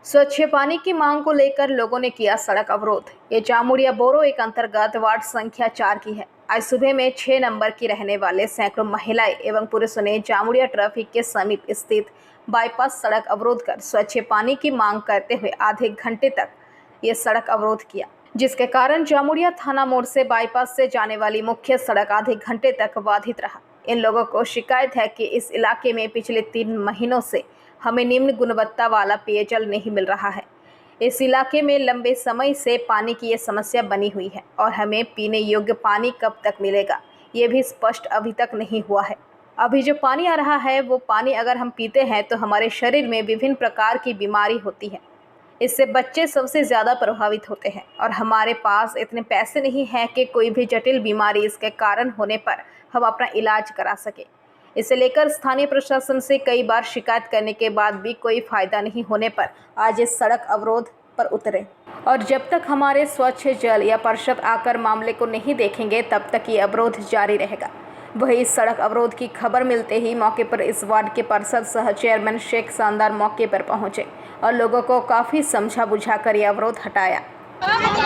स्वच्छ पानी की मांग को लेकर लोगों ने किया सड़क अवरोध। ये जामुड़िया बोरो एक अंतर्गत वार्ड संख्या 4 की है। आज सुबह में 6 नंबर की रहने वाले सैकड़ों महिलाएं एवं पुरुषों ने जामुड़िया ट्रैफिक के समीप स्थित बाईपास सड़क अवरोध कर स्वच्छ पानी की मांग करते हुए आधे घंटे तक ये सड़क अवरोध किया, जिसके कारण जामुड़िया थाना मोड़ से बाईपास से जाने वाली मुख्य सड़क आधे घंटे तक बाधित रहा। इन लोगों को शिकायत है कि इस इलाके में पिछले 3 महीनों से हमें निम्न गुणवत्ता वाला पेयजल नहीं मिल रहा है। इस इलाके में लंबे समय से पानी की ये समस्या बनी हुई है और हमें पीने योग्य पानी कब तक मिलेगा ये भी स्पष्ट अभी तक नहीं हुआ है। अभी जो पानी आ रहा है वो पानी अगर हम पीते हैं तो हमारे शरीर में विभिन्न प्रकार की बीमारी होती है। इससे बच्चे सबसे ज़्यादा प्रभावित होते हैं और हमारे पास इतने पैसे नहीं हैं कि कोई भी जटिल बीमारी इसके कारण होने पर हम अपना इलाज करा सके। इसे लेकर स्थानीय प्रशासन से कई बार शिकायत करने के बाद भी कोई फायदा नहीं होने पर आज इस सड़क अवरोध पर उतरे और जब तक हमारे स्वच्छ जल या पार्षद आकर मामले को नहीं देखेंगे तब तक ये अवरोध जारी रहेगा। वही इस सड़क अवरोध की खबर मिलते ही मौके पर इस वार्ड के पार्षद सह चेयरमैन शेख शानदार मौके पर पहुंचे और लोगों को काफ़ी समझा बुझाकर ये अवरोध हटाया।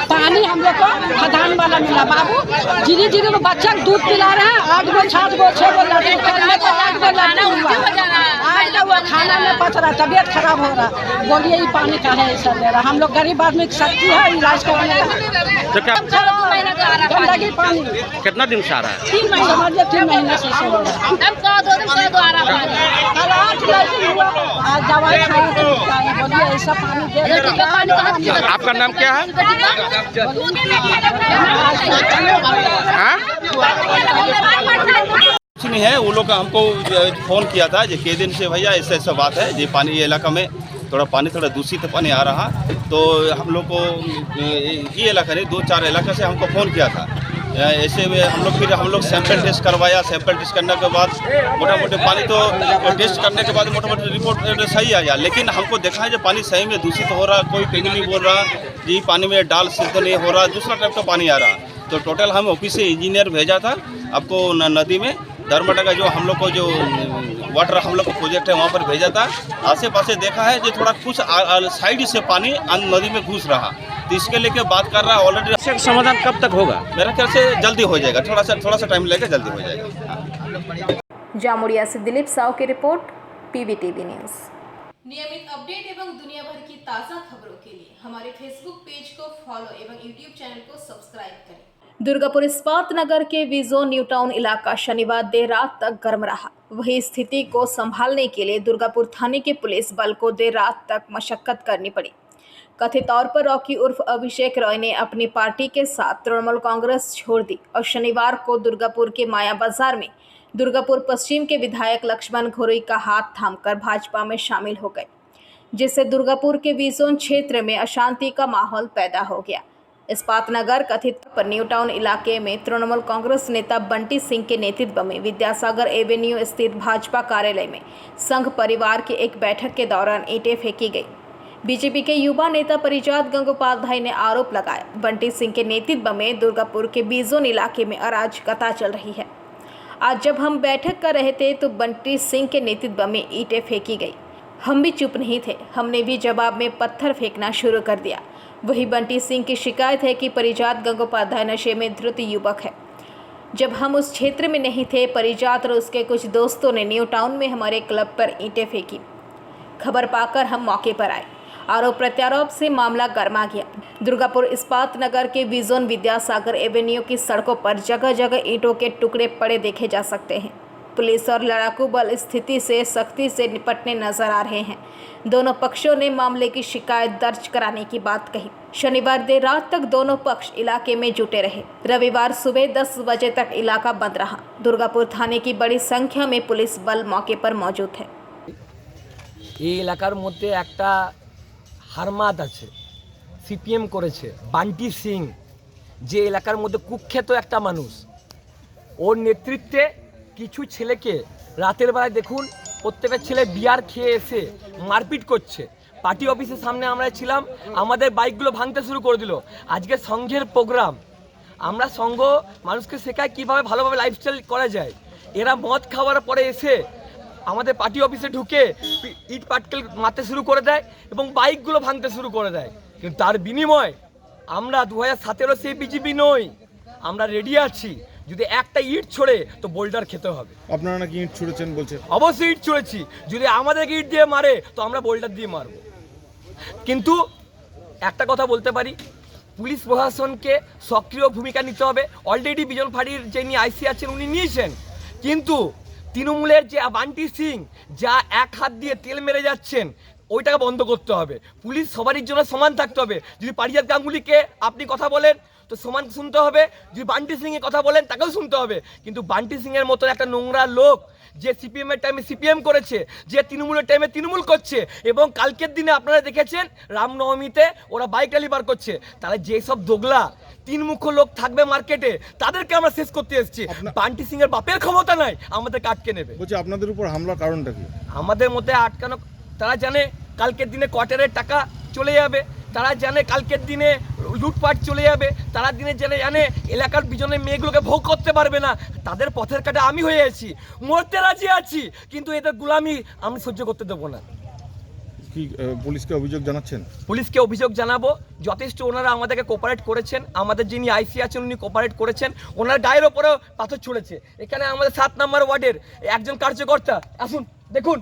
पानी हम लोग को खदान वाला मिला बाबू, धीरे धीरे वो बच्चा दूध पिला रहे हैं। 8 गो 7 गो 6 गो लड़के खाना में पच रहा, तबीयत खराब हो रहा। बोलिए ये पानी का है ऐसा दे रहा। हम लोग गरीब आदमी की शक्ति है इलाज करने का। गंदगी पानी कितना दिन से आ रहा है? 3 महीने, समझिए 3 महीने से हो रहा है। आज दवाई खाई तो बोलिए ऐसा पानी दे। आपका नाम क्या है? कुछ नहीं है, वो लोग हमको फ़ोन किया था जो कई दिन से भैया ऐसा ऐसा बात है, ये पानी ये इलाका में थोड़ा दूषित पानी आ रहा, तो हम लोग को ये इलाका नहीं 2-4 इलाका से हमको फ़ोन किया था। ऐसे में हम लोग सैंपल टेस्ट करवाया। सैंपल टेस्ट करने के बाद मोटा पानी तो टेस्ट करने के बाद मोटा रिपोर्ट सही आया, लेकिन हमको देखा है जो पानी सही में दूषित हो रहा। कोई कहीं नहीं बोल रहा जी पानी में डाल सिद्ध नहीं हो रहा, दूसरा टाइप का पानी आ रहा। तो टोटल हम ऑफिस से इंजीनियर भेजा था आपको नदी में धर्मटा का जो हम लोग को जो वाटर हम लोग को प्रोजेक्ट है वहाँ पर भेजा था। आसे पासे देखा है जो थोड़ा कुछ साइड से पानी नदी में घुस रहा, तो इसके लेके बात कर रहा है। ऑलरेडी समाधान कब तक होगा? मेरे ख्याल से जल्दी हो जाएगा, थोड़ा सा टाइम लगेगा, जल्दी हो जाएगा। जामुड़िया से दिलीप साव की रिपोर्ट, PVTV न्यूज़। नियमित अपडेट एवं दुनिया भर की ताज़ा खबरों के लिए हमारे फेसबुक पेज को फॉलो एवं यूट्यूब चैनल को सब्सक्राइब करें। दुर्गापुर इस्पात नगर के विजो न्यू टाउन इलाका शनिवार देर रात तक गर्म रहा। वही स्थिति को संभालने के लिए दुर्गापुर थाने के पुलिस बल को देर रात तक मशक्कत करनी पड़ी। कथित तौर पर रॉकी उर्फ अभिषेक रॉय ने अपनी पार्टी के साथ तृणमूल कांग्रेस छोड़ दी और शनिवार को दुर्गापुर के माया बाजार में दुर्गापुर पश्चिम के विधायक लक्ष्मण घोरई का हाथ थामकर भाजपा में शामिल हो गए, जिससे दुर्गापुर के विजोन क्षेत्र में अशांति का माहौल पैदा हो गया। इस्पात नगर कथित पर न्यू टाउन इलाके में तृणमूल कांग्रेस नेता बंटी सिंह के नेतृत्व में विद्यासागर एवेन्यू स्थित भाजपा कार्यालय में संघ परिवार की एक बैठक के दौरान ईंटें फेंकी गई। बीजेपी के युवा नेता परिजात गंगोपाध्याय ने आरोप लगाया, बंटी सिंह के नेतृत्व में दुर्गापुर के बीजोन इलाके में अराजकता चल रही है। आज जब हम बैठक कर रहे थे तो बंटी सिंह के नेतृत्व में ईंटें फेंकी गई। हम भी चुप नहीं थे, हमने भी जवाब में पत्थर फेंकना शुरू कर दिया। वही बंटी सिंह की शिकायत है कि परिजात गंगोपाध्याय नशे में धुत युवक है। जब हम उस क्षेत्र में नहीं थे, परिजात और उसके कुछ दोस्तों ने न्यू टाउन में हमारे क्लब पर ईंटें फेंकी। खबर पाकर हम मौके पर आए। आरोप प्रत्यारोप से मामला गर्मा गया। दुर्गापुर इस्पात नगर के विजोन विद्यासागर एवेन्यू की सड़कों पर जगह जगह ईंटों के टुकड़े पड़े देखे जा सकते हैं। पुलिस और लड़ाकू बल स्थिति से सख्ती से निपटने नजर आ रहे हैं। दोनों पक्षों ने मामले की शिकायत दर्ज कराने की बात कही। शनिवार देर रात तक दोनों पक्ष इलाके में जुटे रहे। रविवार सुबह 10 बजे तक इलाका बंद रहा। दुर्गापुर थाने की बड़ी संख्या में पुलिस बल मौके पर मौजूद है। এই এলাকার মধ্যে একটা হারমাদ আছে, সিপিএম করেছে বান্টি সিং, যে এলাকার মধ্যে কুখ্যাত একটা মানুষ। ওর নেতৃত্বে কিছু ছেলেকে রাতের বেলায় দেখুন প্রত্যেকটা ছেলে বিয়ার খেয়ে এসে মারপিট করছে। পার্টি অফিসের সামনে আমরা ছিলাম, আমাদের বাইকগুলো ভাঙতে শুরু করে দিল। আজকে সংঘের প্রোগ্রাম, আমরা সংঘ মানুষকে শেখায় কীভাবে ভালোভাবে লাইফস্টাইল করা যায়। এরা মদ খাওয়ার পরে এসে আমাদের পার্টি অফিসে ঢুকে ইট পাটকেল মারতে শুরু করে দেয় এবং বাইকগুলো ভাঙতে শুরু করে দেয়। কিন্তু তার বিনিময় আমরা 2017 সেই বিজেপি নই, আমরা রেডি আছি। যদি একটা ইট ছড়ে তো বোল্ডার খেতে হবে। আপনারা নাকি ইট ছুড়েছেন বলছে? অবশ্যই ইট ছুঁড়েছি। যদি আমাদেরকে ইট দিয়ে মারে তো আমরা বোল্ডার দিয়ে মারব। কিন্তু একটা কথা বলতে পারি, পুলিশ প্রশাসনকে সক্রিয় ভূমিকা নিতে হবে। অলরেডি বিজন ফাঁড়ির যিনি আইসি আছেন উনি নিয়েছেন, কিন্তু তৃণমূলের যে বান্টি সিং যা এক হাত দিয়ে তেল মেরে যাচ্ছেন ওইটাকে বন্ধ করতে হবে। পুলিশ সবারই জন্য সমান থাকতে হবে। যদি পারিজাত গাঙ্গুলিকে আপনি কথা বলেন তো সমান শুনতে হবে, যদি বান্টি সিংয়ের কথা বলেন তাকেও শুনতে হবে। কিন্তু বান্টি সিংয়ের মতো একটা নোংরা লোক যে সিপিএমের টাইমে সিপিএম করেছে, যে তৃণমূলের টাইমে তৃণমূল করছে, এবং কালকের দিনে আপনারা দেখেছেন রামনবমীতে ওরা বাইক র্যালি বার করছে, তাহলে যেসব দোগলা তিনমুখ লোক থাকবে মার্কেটে তাদেরকে আমরা শেষ করতে এসেছি। বান্টি সিংয়ের বাপের ক্ষমতা নাই আমাদেরকে আটকে নেবে। বলছে আপনাদের উপর হামলার কারণটা কি? আমাদের মধ্যে আটকানো, তারা জানে কালকের দিনে কোয়ার্টারের টাকা চলে যাবে, তারা জানে কালকের দিনে লুটপাট চলে যাবে, তারা জানে এলাকার পিছনে মেয়েগুলোকে ভোগ করতে পারবে না। তাদের পথের কাটা আমি হয়ে আছি, মরতে রাজি আছি, কিন্তু এদের গোলামি আমি সহ্য করতে দেবো না। কি পুলিশকে অভিযোগ জানাচ্ছেন? পুলিশকে অভিযোগ জানাবো, যথেষ্ট ওনারা আমাদেরকে কোপারেট করেছেন। আমাদের যিনি আইসি আছেন উনি কোপারেট করেছেন, ওনার গায়ের ওপরেও পাথর ছুঁড়েছে। এখানে আমাদের 7 নম্বর ওয়ার্ডের একজন কার্যকর্তা, আসুন দেখুন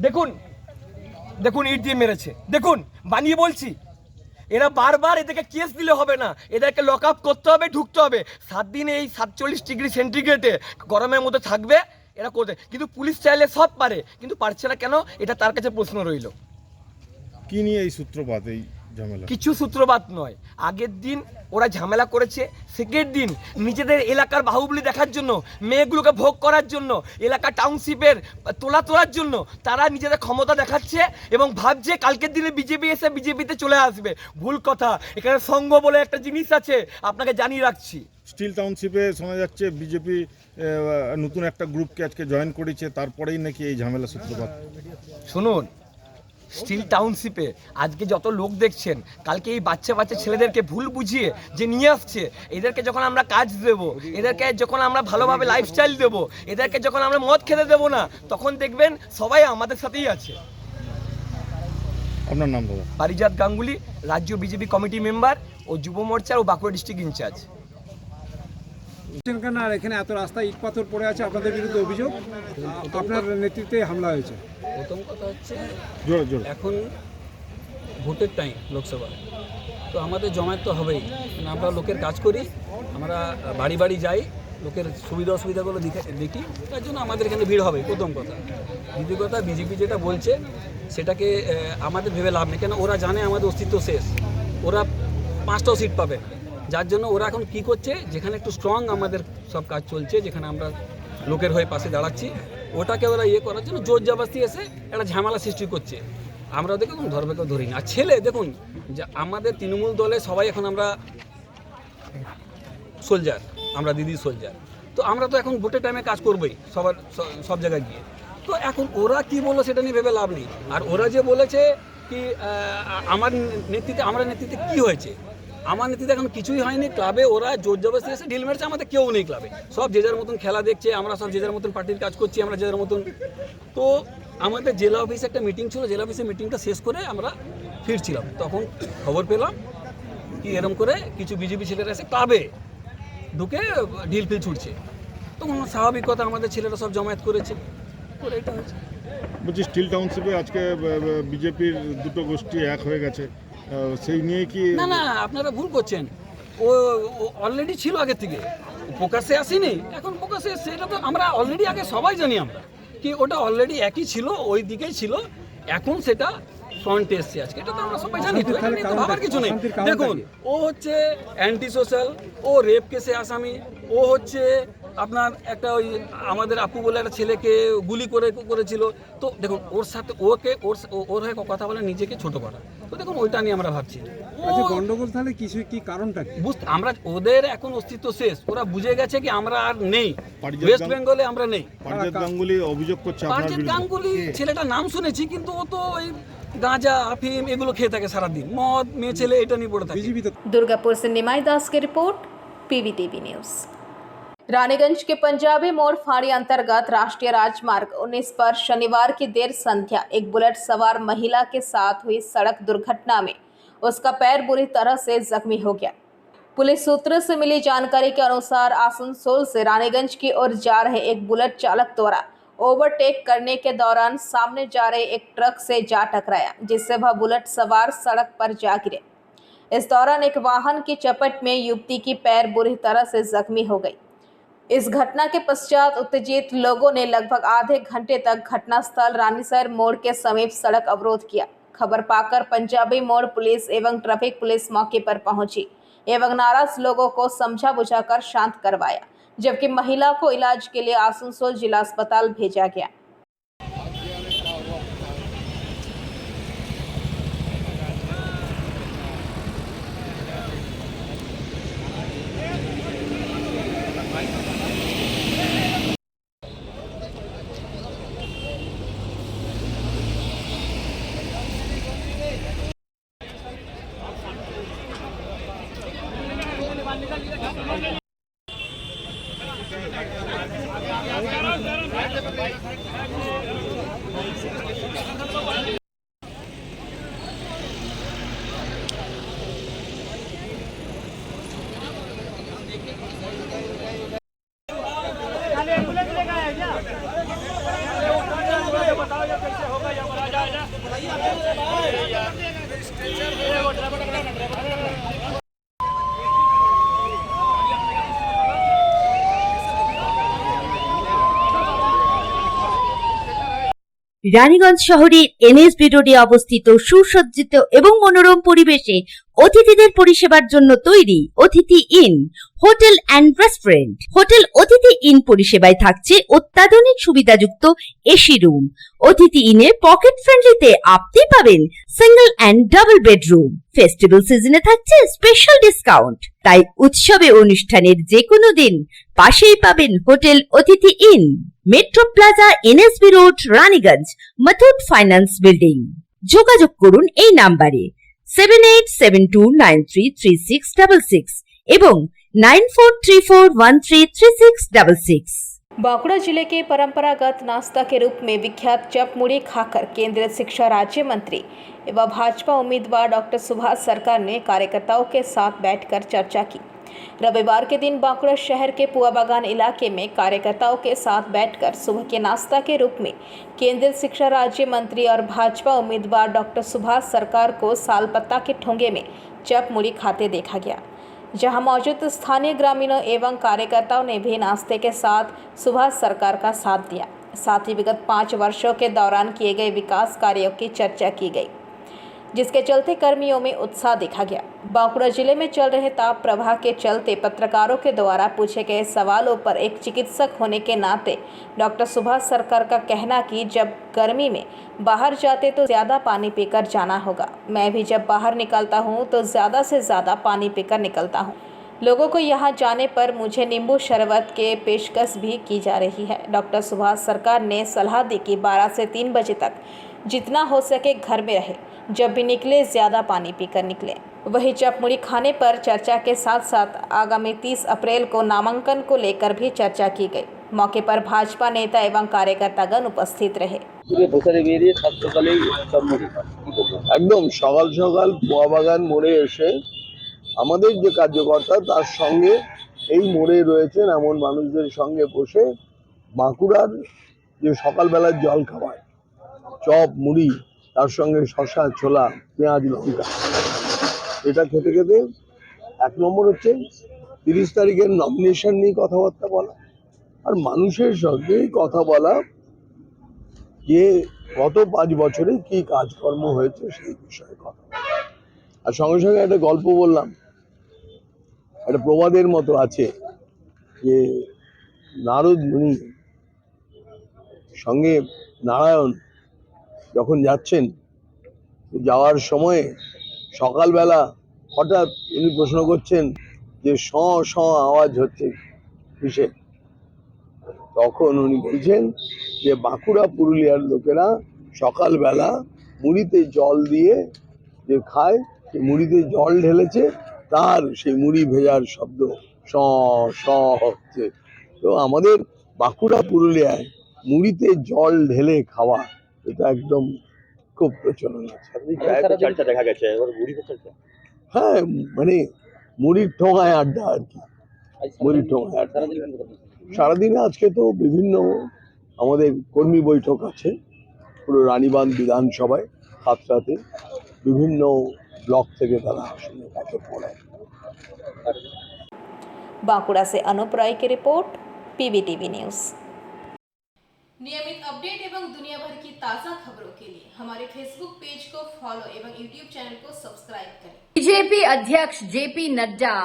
দেখুন দেখুন ইট দিয়ে মেরেছে, দেখুন বানিয়ে বলছি। এরা বারবার এদেরকে কেস দিলে হবে না, এদেরকে লক আপ করতে হবে, ঢুকতে হবে। 7 দিন এই 47 ডিগ্রি সেন্টিগ্রেডে গরমের মধ্যে থাকবে, এরা করতে। কিন্তু পুলিশ চাইলে সব পারে, কিন্তু পারছে না কেন, এটা তার কাছে প্রশ্ন রইল। কি নিয়ে এই সূত্রপাত, এই ঝামেলা? কিছু সূত্রপাত নয়, আগের দিন ওরা ঝামেলা করেছে, সেকেন্ড দিন নিজেদের এলাকার বাহুবলী দেখার জন্য, মেয়েগুলোকে ভোগ করার জন্য, এলাকা টাউনশিপের তোলার জন্য তারা নিজেদের ক্ষমতা দেখাচ্ছে এবং ভাবছে কালকের দিনে বিজেপি এসে বিজেপিতে চলে আসবে। ভুল কথা। এখানে সংঘ বলে একটা জিনিস আছে, আপনাকে জানিয়ে রাখছি। স্টিল টাউনশিপে শোনা যাচ্ছে বিজেপি নতুন একটা গ্রুপকে আজকে জয়েন করেছে, তারপরেই নাকি এই ঝামেলা সূত্রপাত। শুনুন, স্টিল টাউনশিপে আজকে যত লোক দেখছেন, কালকে এই বাচ্চা ছেলেদেরকে ভুল বুঝিয়ে যে নিয়ে আসছে, এদেরকে যখন আমরা কাজ দেব, এদেরকে যখন আমরা ভালোভাবে লাইফস্টাইল দেব, এদেরকে যখন আমরা মদ খেতে দেবো না, তখন দেখবেন সবাই আমাদের সাথেই আছে। আপনার নাম দাদা? পারিজাত গাঙ্গুলি, রাজ্য বিজেপি কমিটি মেম্বার ও যুব মোর্চার ও বাঁকুড়া ডিস্ট্রিক্ট ইনচার্জ। কেন আর এখানে এত রাস্তা ইট পাথর পড়ে আছে, আপনাদের বিরুদ্ধে অভিযোগ আপনার নেতৃত্বে হামলা হয়েছে? প্রথম কথা হচ্ছে জোরে জোরে। এখন ভোটের টাইম লোকসভা, তো আমাদের জমায়েত তো হবেই। আমরা লোকের কাজ করি, আমরা বাড়ি বাড়ি যাই, লোকের সুবিধা অসুবিধাগুলো দেখি, তার জন্য আমাদের এখানে ভিড় হবে, প্রথম কথা। দ্বিতীয় কথা, বিজেপি যেটা বলছে সেটাকে আমাদের ভেবে লাভ নেই, কেন ওরা জানে আমাদের অস্তিত্ব শেষ, ওরা 5টাও সিট পাবে, যার জন্য ওরা এখন কি করছে, যেখানে একটু স্ট্রং আমাদের সব কাজ চলছে, যেখানে আমরা লোকের হয়ে পাশে দাঁড়াচ্ছি, ওটাকে ওরা করার জন্য জোর জবরদস্তি এসে একটা ঝামেলা সৃষ্টি করছে। আমরা ওদেরকে কোনো ধর্মকেও ধরি না। আর ছেলে দেখুন, যে আমাদের তৃণমূল দলে সবাই এখন আমরা সোলজার, আমরা দিদি সোলজার, তো আমরা তো এখন ভোটের টাইমে কাজ করবোই সব জায়গায় গিয়ে। তো এখন ওরা কি বললো সেটা নিয়ে ভেবে লাভ নেই। আর ওরা যে বলেছে কি আমার নেতৃত্বে কি হয়েছে, আমার নেতৃত্বে এখন কিছুই হয়নি। ক্লাবে ওরা জোর জবরদস্তি এসে ঢিল মেরেছে, আমাদের কেউ নেই ক্লাবে, সব যে যার মতন খেলা দেখছে, আমরা সব যে যার মতন পার্টির কাজ করছি, আমরা যে যার মতন। তো আমাদের জেলা অফিসে একটা মিটিং ছিল, জেলা অফিসে মিটিংটা শেষ করে আমরা ফিরছিলাম, তখন খবর পেলাম কি এরম করে কিছু বিজেপি ছেলেরা এসে ক্লাবে ঢুকে ঢিল ফিল ছুটছে। তখন স্বাভাবিক কথা, আমাদের ছেলেরা সব জমায়েত করেছে, করে এটা হয়েছে। বলছি স্টিল টাউনশিপে আজকে বিজেপির দুটো গোষ্ঠী এক হয়ে গেছে, সেই নিয়ে কি? না, আপনারা ভুল করছেন। ও অলরেডি ছিল আগে থেকে, প্রকাশ্যে আসেনি, এখন প্রকাশ্যে এসছে। এটা তো আমরা অলরেডি আগে সবাই জানি আমরা কি ওটা অলরেডি একই ছিল, ওই দিকেই ছিল, এখন সেটা ফ্রন্টে এসছে আজকে, এটা তো আমরা সবাই জানি। তো এখানে তো ভাবার কিছু নেই। দেখুন, ও হচ্ছে অ্যান্টি সোশ্যাল, ও রেপ কেসে আসামি, ও হচ্ছে আপনার একটা ওই আমাদের আপু বলে একটা ছেলেকে গুলি করেছিল। তো দেখুন, ওর সাথে ওর হয়ে কথা বলে নিজেকে ছোট করা, তো দেখুন ওইটা নিয়ে আমরা ভাবছি। আচ্ছা, গন্ডগোল তাহলে কি কারণটা কি? আমরা ওদের এখন অস্তিত্ব শেষ, ওরা বুঝে গেছে কি আমরা আর নেই, ওয়েস্ট বেঙ্গলে আমরা নেই। পারিজাত গাঙ্গুলি অভিযোগ করছে আপনার পারিজাত বিরুদ্ধে। গাঙ্গুলি ছেলেটার নাম শুনেছি, কিন্তু ও তো ওই গাঁজা আফিম এগুলো খেয়ে থাকে সারাদিন, মদ মেয়ে ছেলে এটা নিয়ে পড়ে থাকে। বিজেপি তো दुर्गापुर से निमाई दास की रिपोर्ट, पीवीटीवी न्यूज़। रानीगंज के पंजाबी मोड़ फाड़ी अंतर्गत राष्ट्रीय राजमार्ग 19 पर शनिवार की देर संध्या एक बुलेट सवार महिला के साथ हुई सड़क दुर्घटना में उसका पैर बुरी तरह से जख्मी हो गया। पुलिस सूत्रों से मिली जानकारी के अनुसार आसनसोल से रानीगंज की ओर जा रहे एक बुलेट चालक द्वारा ओवरटेक करने के दौरान सामने जा रहे एक ट्रक से जा टकराया, जिससे वह बुलेट सवार सड़क पर जा गिरे। इस दौरान एक वाहन की चपेट में युवती की पैर बुरी तरह से जख्मी हो गई। इस घटना के पश्चात उत्तेजित लोगों ने लगभग आधे घंटे तक घटनास्थल रानीसर मोड़ के समीप सड़क अवरोध किया। खबर पाकर पंजाबी मोड़ पुलिस एवं ट्रैफिक पुलिस मौके पर पहुंची एवं नाराज लोगों को समझा बुझाकर शांत करवाया, जबकि महिला को इलाज के लिए आसनसोल जिला अस्पताल भेजा गया। রানীগঞ্জ শহরের এনএসবি রোডে অবস্থিত সুসজ্জিত এবং মনোরম পরিবেশে অতিথিদের পরিষেবার জন্য তৈরি অতিথি in hotel and restaurant. Hotel অতিথি ইন পরিষেবায় থাকছে অত্যাধুনিক সুবিধাযুক্ত এসি রুম। অতিথি ইনে পকেট ফ্রেন্ডলিতে আপনি পাবেন single and double bedroom. Festival সিজনে থাকছে স্পেশাল ডিসকাউন্ট। তাই উৎসবে অনুষ্ঠানের যে কোনো দিন পাশেই পাবেন হোটেল অতিথি in, metro plaza, NSB road, Raniganj, Muthoot finance building. যোগাযোগ করুন এই নাম্বারে 7872933666 এবং 9434133666। बांकुड़ा जिले के परंपरागत नाश्ता के रूप में विख्यात चप मुड़ी खाकर केंद्रीय शिक्षा राज्य मंत्री एवं भाजपा उम्मीदवार डॉक्टर सुभाष सरकार ने कार्यकर्ताओं के साथ बैठकर चर्चा की। रविवार के दिन बांकुड़ा शहर के पुआ बागान इलाके में कार्यकर्ताओं के साथ बैठकर सुबह के नाश्ता के रूप में केंद्रीय शिक्षा राज्य मंत्री और भाजपा उम्मीदवार डॉक्टर सुभाष सरकार को सालपत्ता के ठोंगे में चप मुड़ी खाते देखा गया, जहां मौजूद स्थानीय ग्रामीणों एवं कार्यकर्ताओं ने भी नाश्ते के साथ सुभाष सरकार का साथ दिया। साथ ही विगत 5 वर्षों के दौरान किए गए विकास कार्यों की चर्चा की गई, जिसके चलते कर्मियों में उत्साह देखा गया। बांकुड़ा जिले में चल रहे ताप प्रवाह के चलते पत्रकारों के द्वारा पूछे गए सवालों पर एक चिकित्सक होने के नाते डॉक्टर सुभाष सरकार का कहना कि जब गर्मी में बाहर जाते तो ज़्यादा पानी पीकर जाना होगा। मैं भी जब बाहर निकलता हूँ तो ज़्यादा से ज़्यादा पानी पीकर निकलता हूँ। लोगों को यहाँ जाने पर मुझे नींबू शरबत के पेशकश भी की जा रही है। डॉक्टर सुभाष सरकार ने सलाह दी कि 12 से 3 बजे तक जितना हो सके घर में रहे, जब भी निकले ज़्यादा पानी पीकर निकले। वहीं चप मुड़ी खाने पर चर्चा के साथ साथ आगामी 30 अप्रैल को नामांकन को लेकर भी चर्चा की गई। मौके पर भाजपा नेता एवं कार्यकर्तागण उपस्थित रहे। একদম সকাল সকাল পোয়া বাগান মোড়ে এসে আমাদের যে কার্যকর্তা তার সঙ্গে এই মোড়ে রয়েছেন এমন মানুষদের সঙ্গে বসে বাঁকুড়ার যে সকালবেলার জল খাবার চপ মুড়ি তার সঙ্গে শসা ছোলা পেঁয়াজ লঙ্কা এটা খেতে খেতে 1 নম্বর হচ্ছে 30 তারিখের নমিনেশন নিয়ে কথাবার্তা বলা আর মানুষের সঙ্গে কথা বলা যে গত 5 বছরে কি কাজকর্ম হয়েছে সেই বিষয়ে কথা আর সঙ্গে সঙ্গে একটা গল্প বললাম। একটা প্রবাদের মতো আছে যে নারদ মুনি সঙ্গে নারায়ণ যখন যাচ্ছেন যাওয়ার সময়ে সকালবেলা হঠাৎ উনি প্রশ্ন করছেন যে স স আওয়াজ হচ্ছে কিসে, তখন উনি বলছেন যে বাঁকুড়া পুরুলিয়ার লোকেরা সকালবেলা মুড়িতে জল দিয়ে যে খায় সেই মুড়িতে জল ঢেলেছে তার সেই মুড়ি ভেজার শব্দ স স হচ্ছে। তো আমাদের বাঁকুড়া পুরুলিয়ায় মুড়িতে জল ঢেলে খাওয়া এটা একদম খুব প্রচলন আছে। চর্চা দেখা গেছে হ্যাঁ, মানে মুড়ির ঠোঙায় আড্ডা আর কি, মুড়ির ঠোঙায় আড্ডা। সারাদিনে আজকে তো বিভিন্ন আমাদের কর্মী বৈঠক আছে পুরো রানীবাঁধ বিধানসভায়, হাতরাতে বিভিন্ন ব্লক থেকে তারা আসলে তাকে পড়ায়। बांकुड़ा से अनूप राय की रिपोर्ट, पीवीटीवी न्यूज। नियमित अपडेट एवं दुनिया भर की ताज़ा खबरों के लिए हमारे फेसबुक पेज को फॉलो एवं यूट्यूब चैनल को सब्सक्राइब करें। बीजेपी अध्यक्ष जेपी नड्डा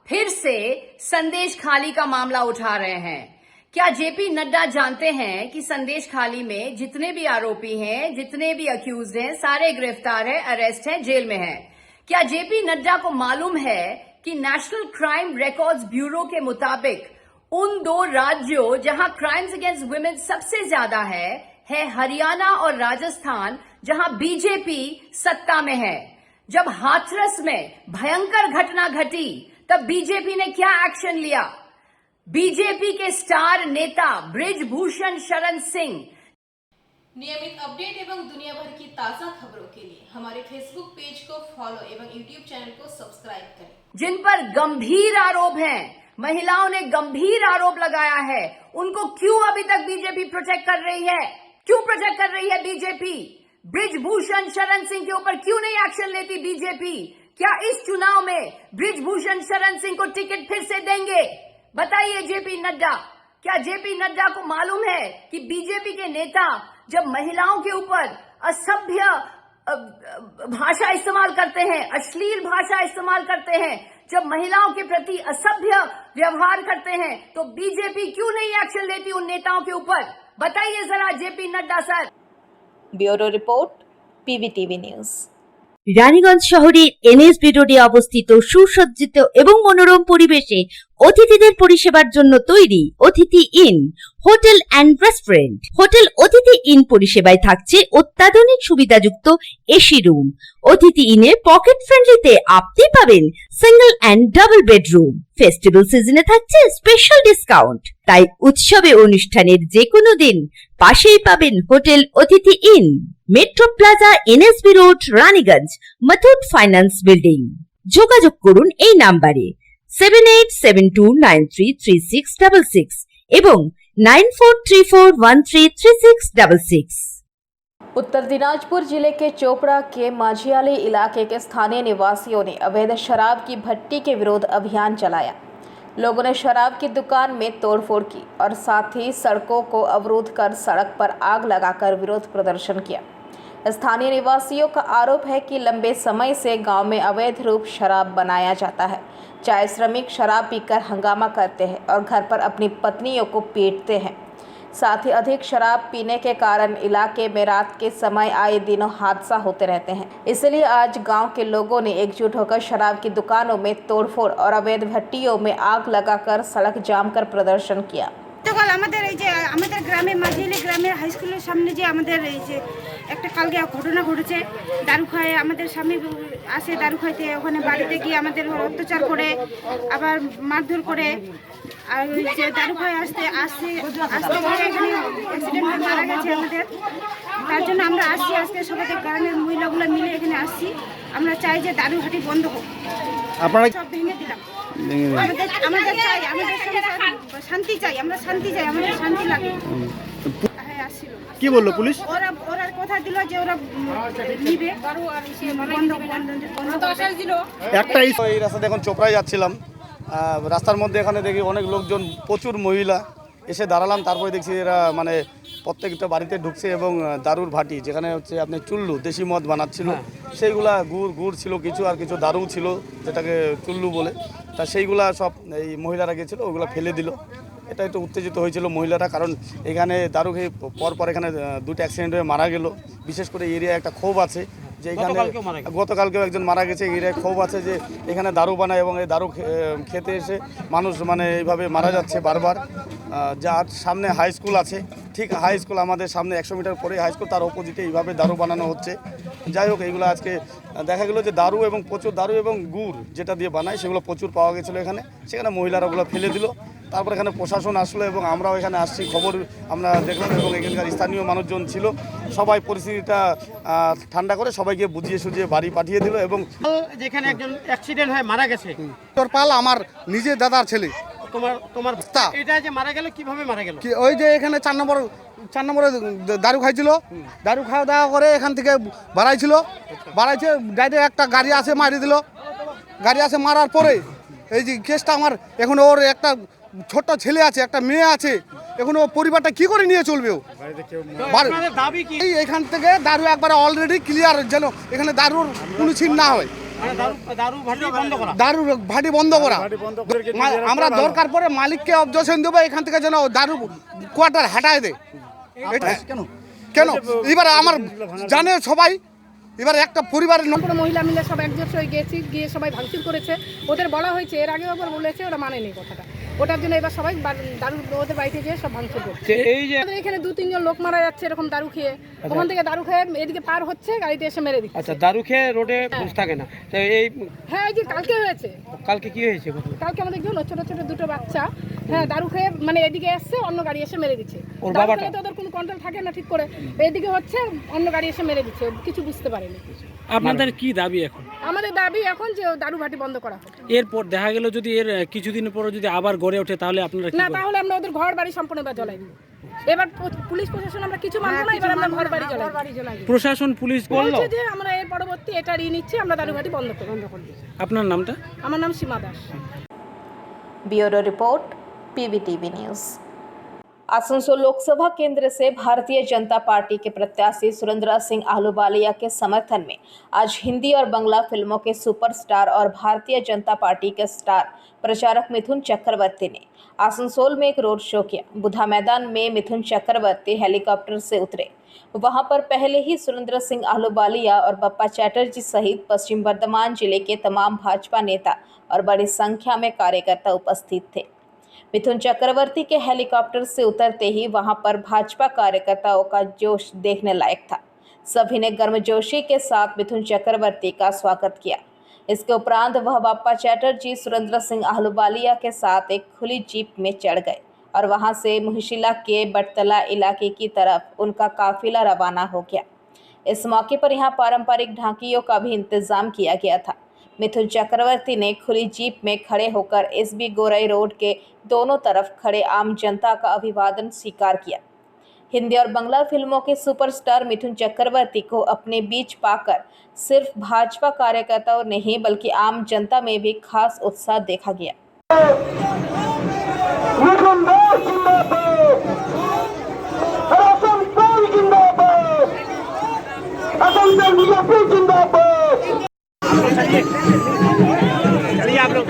फिर से संदेश खाली का मामला उठा रहे हैं। क्या जेपी नड्डा जानते हैं कि संदेश खाली में जितने भी आरोपी हैं, जितने भी अक्यूज हैं, सारे गिरफ्तार हैं, अरेस्ट हैं, जेल में हैं? क्या जेपी नड्डा को मालूम है कि नेशनल क्राइम रिकॉर्ड्स ब्यूरो के मुताबिक उन 2 राज्यों जहां क्राइम्स अगेंस्ट वुमेन सबसे ज्यादा है हरियाणा और राजस्थान, जहां बीजेपी सत्ता में है। जब हाथरस में भयंकर घटना घटी तब बीजेपी ने क्या एक्शन लिया? बीजेपी के स्टार नेता बृजभूषण शरण सिंह नियमित अपडेट एवं दुनिया भर की ताज़ा खबरों के लिए हमारे फेसबुक पेज को फॉलो एवं यूट्यूब चैनल को सब्सक्राइब करें। जिन पर गंभीर आरोप हैं, महिलाओं ने गंभीर आरोप लगाया है, उनको क्यों अभी तक बीजेपी प्रोटेक्ट कर रही है? क्यों प्रोटेक्ट कर रही है बीजेपी? बृजभूषण शरण सिंह के ऊपर क्यों नहीं एक्शन लेती बीजेपी? क्या इस चुनाव में बृजभूषण शरण सिंह को टिकट फिर से देंगे? बताइए जेपी नड्डा, क्या जेपी नड्डा को मालूम है कि बीजेपी के नेता जब महिलाओं के ऊपर असभ्य भाषा इस्तेमाल करते हैं, अश्लील भाषा इस्तेमाल करते हैं, जब महिलाओं के प्रति असभ्य व्यवहार करते हैं, तो बीजेपी क्यों नहीं एक्शन लेती उन नेताओं के ऊपर? बताइए जरा JP Nadda sir. Bureau report, PVTV news. Raniganj শহরের এনএসবি রোডে অবস্থিত সুসজ্জিত এবং মনোরম পরিবেশে অতিথিদের পরিষেবার জন্য তৈরি অতিথি in hotel and restaurant. Hotel অতিথি ইন পরিষেবায় থাকছে অত্যাধুনিক সুবিধাযুক্ত এসি রুম। অতিথি ইনে পকেট ফ্রেন্ডলিতে আপনি পাবেন single and double bedroom. Festival সিজনে থাকছে স্পেশাল ডিসকাউন্ট। তাই উৎসবে অনুষ্ঠানের যে কোনো দিন পাশেই পাবেন হোটেল অতিথি in, metro plaza, NSB road, Raniganj, Muthoot finance building. যোগাযোগ করুন এই নাম্বারে 7872933666 এবং 9434133666। उत्तर दिनाजपुर जिले के चोपड़ा के माझियाली इलाके के स्थानीय निवासियों ने अवैध शराब की भट्टी के विरोध अभियान चलाया। लोगों ने शराब की दुकान में तोड़फोड़ की और साथ ही सड़कों को अवरुद्ध कर सड़क पर आग लगाकर विरोध प्रदर्शन किया। स्थानीय निवासियों का आरोप है कि लंबे समय से गांव में अवैध रूप शराब बनाया जाता है। चाय श्रमिक शराब पीकर हंगामा करते हैं और घर पर अपनी पत्नियों को पीटते हैं। साथ ही अधिक शराब पीने के कारण इलाके में रात के समय आए दिनों हादसा होते रहते हैं। इसलिए आज गांव के लोगों ने एकजुट होकर शराब की दुकानों में तोड़फोड़ और अवैध भट्टियों में आग लगाकर सड़क जाम कर प्रदर्शन किया। গতকাল আমাদের গ্রামে মাঝিলি গ্রামের হাই স্কুলের সামনে যে আমাদের এই যে একটা কালকে ঘটনা ঘটেছে, দারু খায় আমাদের স্বামী আসে, দারু খাইতে ওখানে বাড়িতে গিয়ে আমাদের অত্যাচার করে, আবার মারধর করে। আর ওই যে দারু খায় আসতে গিয়ে এখানে অ্যাক্সিডেন্ট হয়ে মারা গেছে আমাদের। তার জন্য আমরা আসছি, আজকে সবাই গ্রামের মহিলাগুলো মিলে এখানে আসছি। আমরা চাই যে দারু হাটি বন্ধ হোক। আপনারা সব ভেঙে দিলাম। আমাদের চাই, আমাদের শান্তি চাই, আমরা শান্তি চাই, আমাদের শান্তি লাগে। হ্যাঁ, আসছিল। কি বললো পুলিশ? ওরা কথা দিল যে ওরা নিবে বন্ধ দিল। এই রাস্তাতে এখন চোপড়ায় যাচ্ছিলাম, রাস্তার মধ্যে এখানে দেখি অনেক লোকজন, প্রচুর মহিলা এসে দাঁড়ালাম। তারপরে দেখছি এরা মানে প্রত্যেকটা বাড়িতে ঢুকছে এবং দারুর ভাটি, যেখানে হচ্ছে আপনি চুল্লু দেশি মদ বানাচ্ছিল, সেইগুলা গুড় ছিল কিছু, আর কিছু দারু ছিল যেটাকে চুল্লু বলে, তা সেইগুলা সব এই মহিলারা গেছিল, ওগুলো ফেলে দিল। এটা একটু উত্তেজিত হয়েছিল মহিলারা, কারণ এখানে দারু খেয়ে পর এখানে 2টা অ্যাক্সিডেন্ট হয়ে মারা গেল। বিশেষ করে এরিয়ায় একটা ক্ষোভ আছে যে এখানে গতকালকেও একজন মারা গেছে। এরিয়ায় ক্ষোভ আছে যে এখানে দারু বানায় এবং এই দারু খেতে এসে মানুষ মানে এইভাবে মারা যাচ্ছে বারবার। যার সামনে হাই স্কুল আছে, ঠিক হাই স্কুল আমাদের সামনে 100 মিটার পরে হাই স্কুল, তার অপোজিটে এইভাবে দারু বানানো হচ্ছে। যাই হোক, এইগুলো আজকে দেখা গেলো যে দারু এবং প্রচুর দারু এবং গুড় যেটা দিয়ে বানায় সেগুলো প্রচুর পাওয়া গেছিলো এখানে, সেখানে মহিলারা ওগুলো ফেলে দিল। তারপর এখানে প্রশাসন আসলো এবং আমরাও এখানে আসছি, খবর আমরা দেখলাম এবং এখানকার স্থানীয় মানুষজন ছিল, সবাই পরিস্থিতিটা ঠান্ডা করে সবাইকে বুঝিয়ে সুঝিয়ে বাড়ি পাঠিয়ে দিল। এবং যেখানে একজন অ্যাক্সিডেন্ট হয়ে মারা গেছে, পাল আমার নিজের দাদার ছেলে। তোমার এটা যে মারা গেল, কিভাবে মারা গেল? ওই যে এখানে 4 নম্বরে দারু খাইছিল, দারু খাওয়া দাওয়া করে এখান থেকে বাড়াইছে ডাইরেক্ট একটা গাড়ি আসে মারি দিল। গাড়ি আসে মারার পরে এই যে কেসটা আমার, এখন ওর একটা ছোট্ট ছেলে আছে, একটা মেয়ে আছে, এখন ও পরিবারটা কি করে নিয়ে চলবে? এখান থেকে দারু একবারে অলরেডি ক্লিয়ার, যেন এখানে দারুর কোনো ছিন না হয়, দারুর ভাটি বন্ধ করা। আমরা দরকার পরে মালিককে অবজেকশন দেবো এখান থেকে যেন দারু কোয়ার্টার হাঁটায় দেয়। কেন এবার আমার জানে সবাই, এবার একটা পরিবারের পুরো মহিলা মিলে সব একজোট হয়ে গিয়ে সবাই ভাঙচুর করেছে। ওদের বলা হয়েছে, এর আগেও একবার বলেছে, ওরা মানেনি কথাটা। ওটার জন্য এবার সবাই দারু ওদের বাড়িতে যেয়ে সব ভাঙচুর করছে। এই যে এখানে 2-3 জন লোক মারা যাচ্ছে এরকম দারু খেয়ে, ওখান থেকে দারু খেয়ে এদিকে পার হচ্ছে, গাড়িতে এসে মেরে দিচ্ছে। আচ্ছা, দারু খেয়ে রোডে বসে থাকে না? এই হ্যাঁ, এই যে কালকে হয়েছে। কালকে কি হয়েছে? কালকে আমাদের জন্য ছোট ছোট 2টো বাচ্চা, হ্যাঁ, দারু খেয়ে মানে এদিকে এসছে, অন্য গাড়ি এসে মেরে দিচ্ছে। ওর বাবাটা তো ওদের কোনো কন্ট্রোল থাকে না ঠিক করে, এদিকে হচ্ছে, অন্য গাড়ি এসে মেরে দিচ্ছে, কিছু বুঝতে পারেনি। আপনাদের কি দাবি এখন? আমাদের দাবি এখন যে দারু ভাটি বন্ধ করা হোক। এরপর দেখা গেল যদি এর কিছুদিন পর যদি আবার গড়ে ওঠে, তাহলে আপনারা না, তাহলে আমরা ওদের ঘর বাড়ি সম্পূর্ণ জ্বলাই দিব। এবার পুলিশ প্রশাসন আমরা কিছু মানবো না, এবার আমরা ঘর বাড়ি জ্বলাই। প্রশাসন পুলিশ বলল যে আমরা এর পরবর্তী এটা নিচ্ছি, আমরা দারু ভাটি বন্ধ করব। আপনার নামটা? আমার নাম Seema Das. Bureau report, PVTV news. Asansol Lok Sabha केंद्र से भारतीय जनता पार्टी के प्रत्याशी सुरेंद्र सिंह आहलूवालिया के समर्थन में आज हिंदी और बांग्ला फिल्मों के सुपरस्टार और भारतीय जनता पार्टी के स्टार प्रचारक मिथुन चक्रवर्ती ने आसनसोल में एक रोड शो किया। बुधा मैदान में मिथुन चक्रवर्ती हेलीकॉप्टर से उतरे। वहां पर पहले ही सुरेंद्र सिंह आहलूवालिया और बप्पा चैटर्जी सहित पश्चिम बर्धमान जिले के तमाम भाजपा नेता और बड़ी संख्या में कार्यकर्ता उपस्थित थे। मिथुन चक्रवर्ती के हेलीकॉप्टर से उतरते ही वहां पर भाजपा कार्यकर्ताओं का जोश देखने लायक था। सभी ने गर्मजोशी के साथ मिथुन चक्रवर्ती का स्वागत किया। इसके उपरांत वह बप्पा चैटर्जी सुरेंद्र सिंह आहलूवालिया के साथ एक खुली जीप में चढ़ गए और वहां से मुहिशिला के बटतला इलाके की तरफ उनका काफिला रवाना हो गया। इस मौके पर यहां पारंपरिक ढाकियों का भी इंतजाम किया गया था। मिथुन चक्रवर्ती ने खुली जीप में खड़े होकर एसबी गोरई रोड के दोनों तरफ खड़े आम जनता का अभिवादन स्वीकार किया। हिंदी और बांग्ला फिल्मों के सुपरस्टार मिथुन चक्रवर्ती को अपने बीच पाकर सिर्फ भाजपा कार्यकर्ताओं नहीं बल्कि आम जनता में भी खास उत्साह देखा गया। चलिए आप लोग।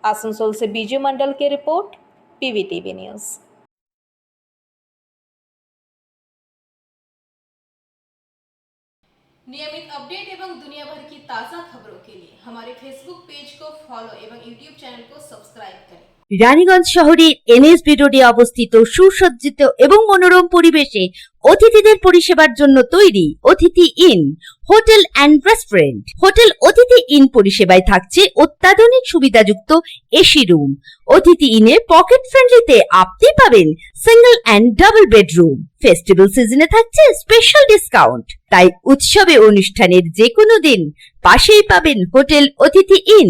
आसनसोल से बीजू मंडल की रिपोर्ट, पीवीटीवी न्यूज। नियमित अपडेट एवं दुनिया भर की ताज़ा खबरों के लिए हमारे फेसबुक पेज को फॉलो एवं यूट्यूब चैनल को सब्सक्राइब करें। রানীগঞ্জ শহরের এনএসবি রোডে অবস্থিত সুসজ্জিত এবং মনোরম পরিবেশে অতিথিদের পরিষেবার জন্য তৈরি অতিথি in hotel and restaurant. Hotel অতিথি ইন পরিষেবায় থাকছে অত্যাধুনিক সুবিধাযুক্ত এসি রুম। অতিথি ইনে পকেট ফ্রেন্ডলিতে আপনি পাবেন single and double bedroom. Festival সিজনে থাকছে স্পেশাল ডিসকাউন্ট। তাই উৎসবে অনুষ্ঠানের যে কোনো দিন পাশেই পাবেন হোটেল অতিথি in,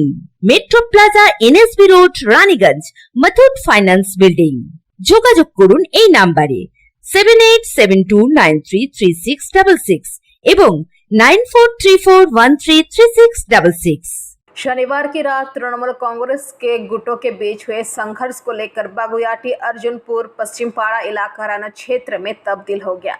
metro plaza, NSB road, Raniganj, Muthoot finance building. যোগাযোগ করুন এই নাম্বারে 7872933666 এবং 9434133666। शनिवार की रात तृणमूल कांग्रेस के गुटों के बीच हुए संघर्ष को लेकर बागुयाटी अर्जुनपुर पश्चिमपाड़ा इलाका राना क्षेत्र में तब्दील हो गया।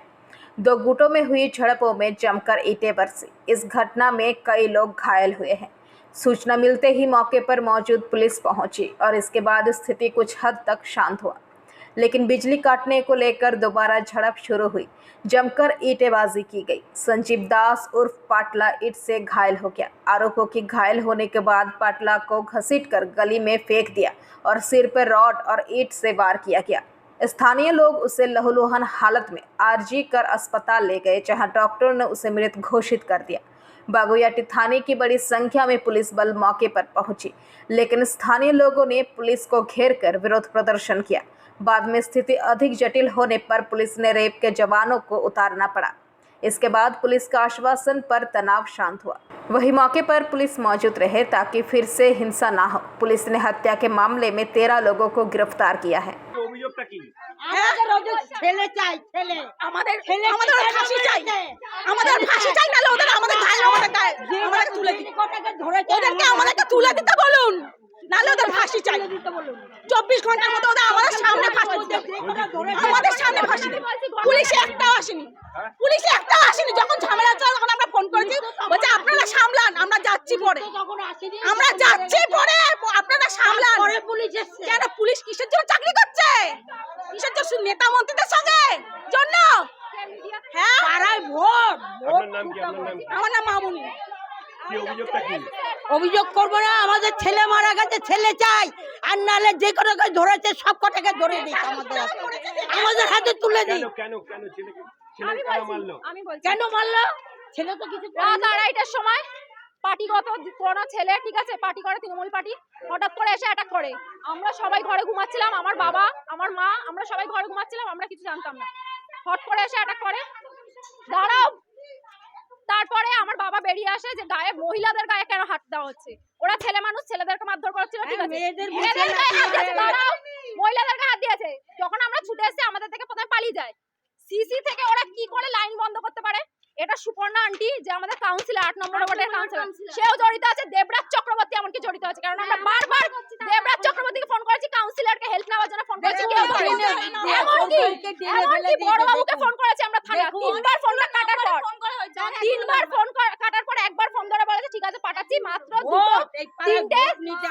दो गुटों में हुई झड़पों में जमकर ईंटें बरसी। इस घटना में कई लोग घायल हुए हैं। सूचना मिलते ही मौके पर मौजूद पुलिस पहुंची और इसके बाद स्थिति कुछ हद तक शांत हुआ, लेकिन बिजली काटने को लेकर दोबारा झड़प शुरू हुई। जमकर ईंटेबाजी की गई। संजीव दास उर्फ पाटला ईंट से घायल हो गया। आरोपों की घायल होने के बाद पाटला को घसीटकर गली में फेंक दिया और सिर पर रॉड और ईंट से वार किया गया। स्थानीय लोग उसे लहूलुहान हालत में आरजी कर अस्पताल ले गए, जहां डॉक्टरों ने उसे मृत घोषित कर दिया। बागुयाटी थाने की बड़ी संख्या में पुलिस बल मौके पर पहुंची, लेकिन स्थानीय लोगों ने पुलिस को घेरकर विरोध प्रदर्शन किया। बाद में स्थिति अधिक जटिल होने पर पुलिस ने रेप के जवानों को उतारना पड़ा। इसके बाद पुलिस का आश्वासन पर तनाव शांत हुआ। वही मौके पर पुलिस मौजूद रहे ताकि फिर से हिंसा ना हो। पुलिस ने हत्या के मामले में 13 लोगों को गिरफ्तार किया है। নালে ওদের ফাঁসি চাই 24 ঘন্টার মধ্যে ওদের আমাদের সামনে ফাঁসি দিতে আমাদের সামনে ফাঁসি দিতে পুলিশ একটাও আসেনি যখন ঝামেলা চলে তখন আমরা ফোন করেছি বলছে আপনারা সামলান আমরা যাচ্ছি পরে আপনারা সামলান পরে পুলিশ এসেছে কেন পুলিশ কিসের জন্য চাকরি করছে কিসের জন্য নেতা মন্ত্রীদের সঙ্গে জন্য হ্যাঁ পাড়ায় ভোট আমার নাম মামুনি অভিযোগ করবো না আমাদের ছেলে মারা গেছে ছেলে চাই আর নালে যে কটাকে ধরেছে সব কটাকে ধরে দিই আমাদের হাতে তুলে দিই কেন মারলো ছেলে তো কিছু রাত 2:30টার সময় পার্টিগত কোন ছেলে ঠিক আছে পার্টি করে তৃণমূল পার্টি হঠাৎ করে এসে অ্যাটাক করে। আমরা সবাই ঘরে ঘুমাচ্ছিলাম, আমার বাবা আমার মা আমরা সবাই ঘরে ঘুমাচ্ছিলাম, আমরা কিছু জানতাম না। হট করে এসে অ্যাটাক করে দাঁড়াও। তারপরে আমার বাবা বেরিয়ে আসে যে গায়ে মহিলাদের গায়ে কেন হাত দেওয়া হচ্ছে, ওরা ছেলে মানুষ ছেলেদেরকে মারধর করছিল ঠিক আছে মহিলাদেরকে হাত দিয়েছে। যখন আমরা ছুটে এসে আমাদের থেকে প্রথমে পালিয়ে যায়। সিসি থেকে ওরা কি করে লাইন বন্ধ করতে পারে? এটা সুপর্ণা আন্টি যে আমাদের কাউন্সিলর 8 নম্বর ওয়ার্ডের কাউন্সিলর সেও জড়িত আছে, দেবরাজ চক্রবর্তী এমনকি জড়িত আছে। কারণ আমরা বারবার দেবরাজ চক্রবর্তীকে ফোন করেছি, কাউন্সিলরকে হেল্প নেওয়ার জন্য ফোন করেছি, কেউ ধরেনি। এমনকি বড়বাবুকে ফোন করেছি আমরা থানায় 3বার ফোনটা কাটার পর 3বার ফোন কাটার পর একবার ফোন ধরে বলেছে ঠিক আছে পাঠাচ্ছি। মাত্র 3টে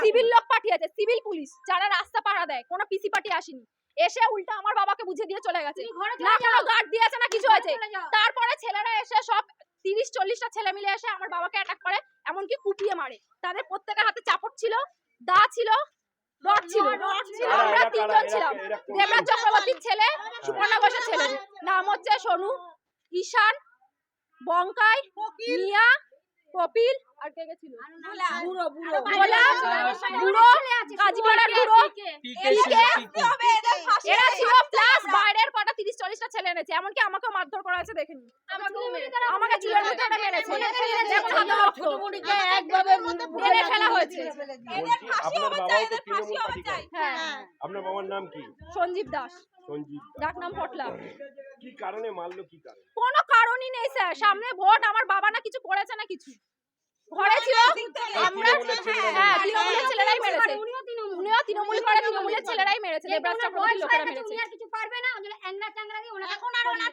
সিভিল লোক পাঠিয়েছে, সিভিল পুলিশ যারা রাস্তা পাহারা দেয়, কোনো পিসি পার্টি আসেনি। এসে উল্টা আমার বাবাকে বুঝিয়ে দিয়ে চলে গেছে, না কোনো গার্ড দিয়েছে না কিছু হয়েছে। তারপরে ছেলেরা এসে সব 30-40টা ছেলে মিলে এসে আমার বাবাকে অ্যাটাক করে, এমনকি কুপিয়ে মারে। তাদের প্রত্যেকের হাতে চাপট ছিল, দা ছিল, রড ছিল। আমরা 3জন ছিলাম। দেবরাজ চক্রবর্তীর ছেলে, সুপর্ণা ঘোষের ছেলে নাম হচ্ছে সোনু, ঈশান, বঙ্কাই, মিয়া, কপিল আর কে কে ছিল বুড়ো কাজীপাড়ার বুড়ো এরা ছিল প্লাস বাইরের কটা 30-40টা ছেলে এনেছে। এমনকি আমাকে মারধর করা হয়েছে দেখেন, আমাকে চুলের মধ্যে মেরেছে, একভাবে মেরে ফেলা হয়েছে। আপনার বাবার নাম কি? সঞ্জীব দাস, ডাক নাম পটলা। কি কারণে মারলো, কি কারণে? কোনো কারণই নেই স্যার, সামনে ভোট, আমার বাবা না কিছু করেছে না কিছু, ঘরে ছিল আমরা হ্যাঁ তৃণমূলের ছেলেরাই মেরেছে, উনিও তৃণমূল করে তৃণমূলের ছেলেরাই মেরেছে, দেবরাজ চক্রবর্তীর লোকেরা মেরেছে। আর কিছু পারবে না ওদের অ্যাংলা ট্যাংলা দিয়ে ওনা এখন আর ওনা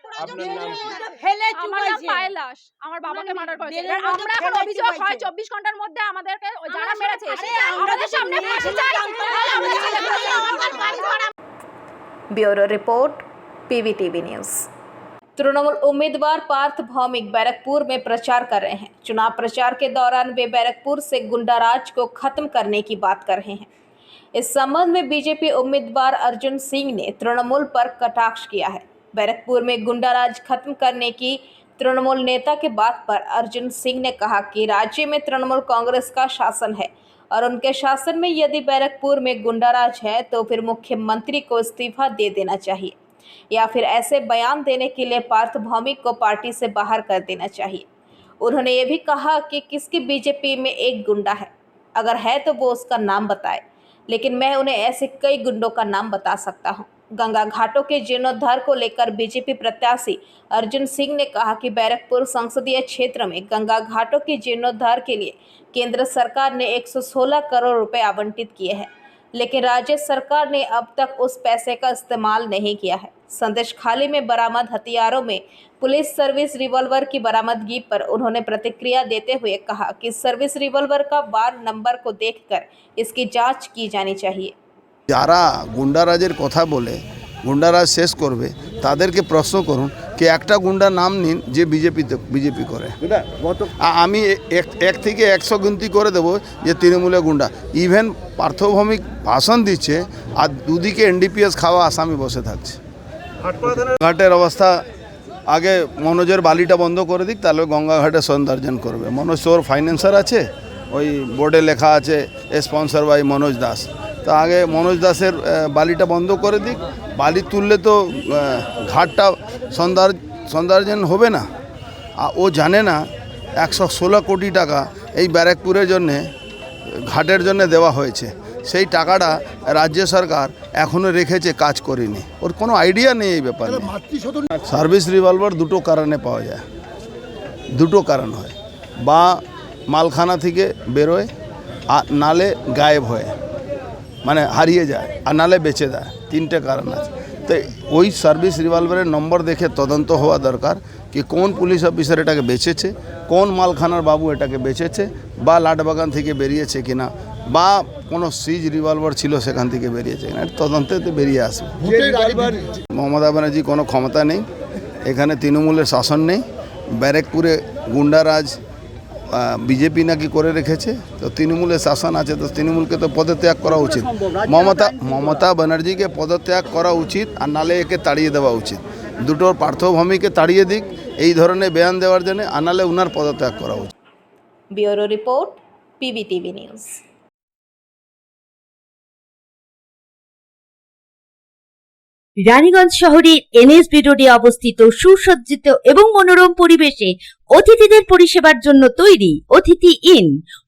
ফেলে চুকাইছে। পায়েল দাস আমার বাবাকে মার্ডার করেছে। আমরা এখন অভিযোগ হয় 24 ঘন্টার মধ্যে আমাদেরকে যারা মেরেছে আমাদের সামনে ফাঁসি চাই। Bureau report PVTV news. Trinamool उम्मीदवार पार्थ भौमिक बैरकपुर में प्रचार कर रहे हैं। चुनाव प्रचार के दौरान वे बैरकपुर से गुंडाराज को खत्म करने की बात कर रहे हैं। इस संबंध में बीजेपी उम्मीदवार अर्जुन सिंह ने तृणमूल पर कटाक्ष किया है। बैरकपुर में गुंडाराज खत्म करने की तृणमूल नेता के बात पर अर्जुन सिंह ने कहा कि राज्य में तृणमूल कांग्रेस का शासन है और उनके शासन में यदि बैरकपुर में गुंडाराज है तो फिर मुख्यमंत्री को इस्तीफा दे देना चाहिए या फिर ऐसे बयान देने के लिए पार्थ भौमिक को पार्टी से बाहर कर देना चाहिए। उन्होंने ये भी कहा कि किसकी बीजेपी में एक गुंडा है, अगर है तो वो उसका नाम बताए, लेकिन मैं उन्हें ऐसे कई गुंडों का नाम बता सकता हूँ। गंगा घाटों के जीर्णोद्धार को लेकर बीजेपी प्रत्याशी अर्जुन सिंह ने कहा कि बैरकपुर संसदीय क्षेत्र में गंगा घाटों के जीर्णोद्धार के लिए केंद्र सरकार ने 116 करोड़ रुपए आवंटित किए हैं, लेकिन राज्य सरकार ने अब तक उस पैसे का इस्तेमाल नहीं किया है। संदेश खाली में बरामद हथियारों में पुलिस सर्विस रिवॉल्वर की बरामदगी पर उन्होंने प्रतिक्रिया देते हुए कहा कि सर्विस रिवॉल्वर का वार नंबर को देखकर इसकी जांच की जानी चाहिए। যারা গুন্ডারাজের কথা বলে গুন্ডারাজ শেষ করবে তাদেরকে প্রশ্ন করুন কি একটা গুন্ডার নাম নিন যে বিজেপি করে। আমি এক থেকে 100 গিনতি করে দেবো যে তৃণমূলে গুন্ডা। ইভেন পার্থভৌমিক ভাষণ দিচ্ছে আর দুদিকে এনডিপিএস খাওয়া আসামি বসে থাকছে। ঘাটের অবস্থা আগে মনোজের বালিটা বন্ধ করে দিক, তাহলে গঙ্গাঘাটে সৌন্দর্যন করবে। মনোজ তোর ফাইন্যান্সার আছে, ওই বোর্ডে লেখা আছে স্পন্সর বাই মনোজ দাস। তো আগে মনোজ দাসের বালিটা বন্ধ করে দিক, বালি তুললে তো ঘাটটা সৌন্দর্যন হবে না। ও জানে না 116 কোটি টাকা এই ব্যারাকপুরের জন্যে ঘাটের জন্য দেওয়া হয়েছে। সেই টাকাটা রাজ্য সরকার এখনও রেখেছে, কাজ করেনি। ওর কোনো আইডিয়া নেই এই ব্যাপারে। সার্ভিস রিভলভার দুটো কারণে পাওয়া যায়, দুটো কারণ হয়, বা মালখানা থেকে বেরোয় আর নালে গায়েব হয়, মানে হারিয়ে যায়, আর নালে বেচে দেয়। তিনটে কারণ আছে। তো ওই সার্ভিস রিভলভারের নম্বর দেখে তদন্ত হওয়া দরকার কি কোন পুলিশ অফিসার এটাকে বেচেছে, কোন মালখানার বাবু এটাকে বেচেছে, বা লাটবাগান থেকে বেরিয়েছে কিনা, বা কোনো সিজ রিভলভার ছিল সেখান থেকে বেরিয়েছে কিনা, তদন্তে তো বেরিয়ে আসবে। মমতা ব্যানার্জি কোনো ক্ষমতা নেই, এখানে তৃণমূলের শাসন নেই। ব্যারাকপুরে গুন্ডারাজ বিজেপি নাকি করে রেখেছে, তো তৃণমূলের শাসন আছে, তো তৃণমূলকে তো পদত্যাগ করা উচিত। মমতা ব্যানার্জিকে পদত্যাগ করা উচিত, আর নালে একে তাড়িয়ে দেওয়া উচিত। দুটোর পার্থভূমিকে তাড়িয়ে দিক এই ধরনের বয়ান দেওয়ার জন্য, আর নালে উনার পদত্যাগ করা উচিত। Bureau report, PBTV news. Raniganj শহরের এনএসবি রোডে অবস্থিত সুসজ্জিত এবং মনোরম পরিবেশে অতিথিদের পরিষেবার জন্য তৈরি অতিথি in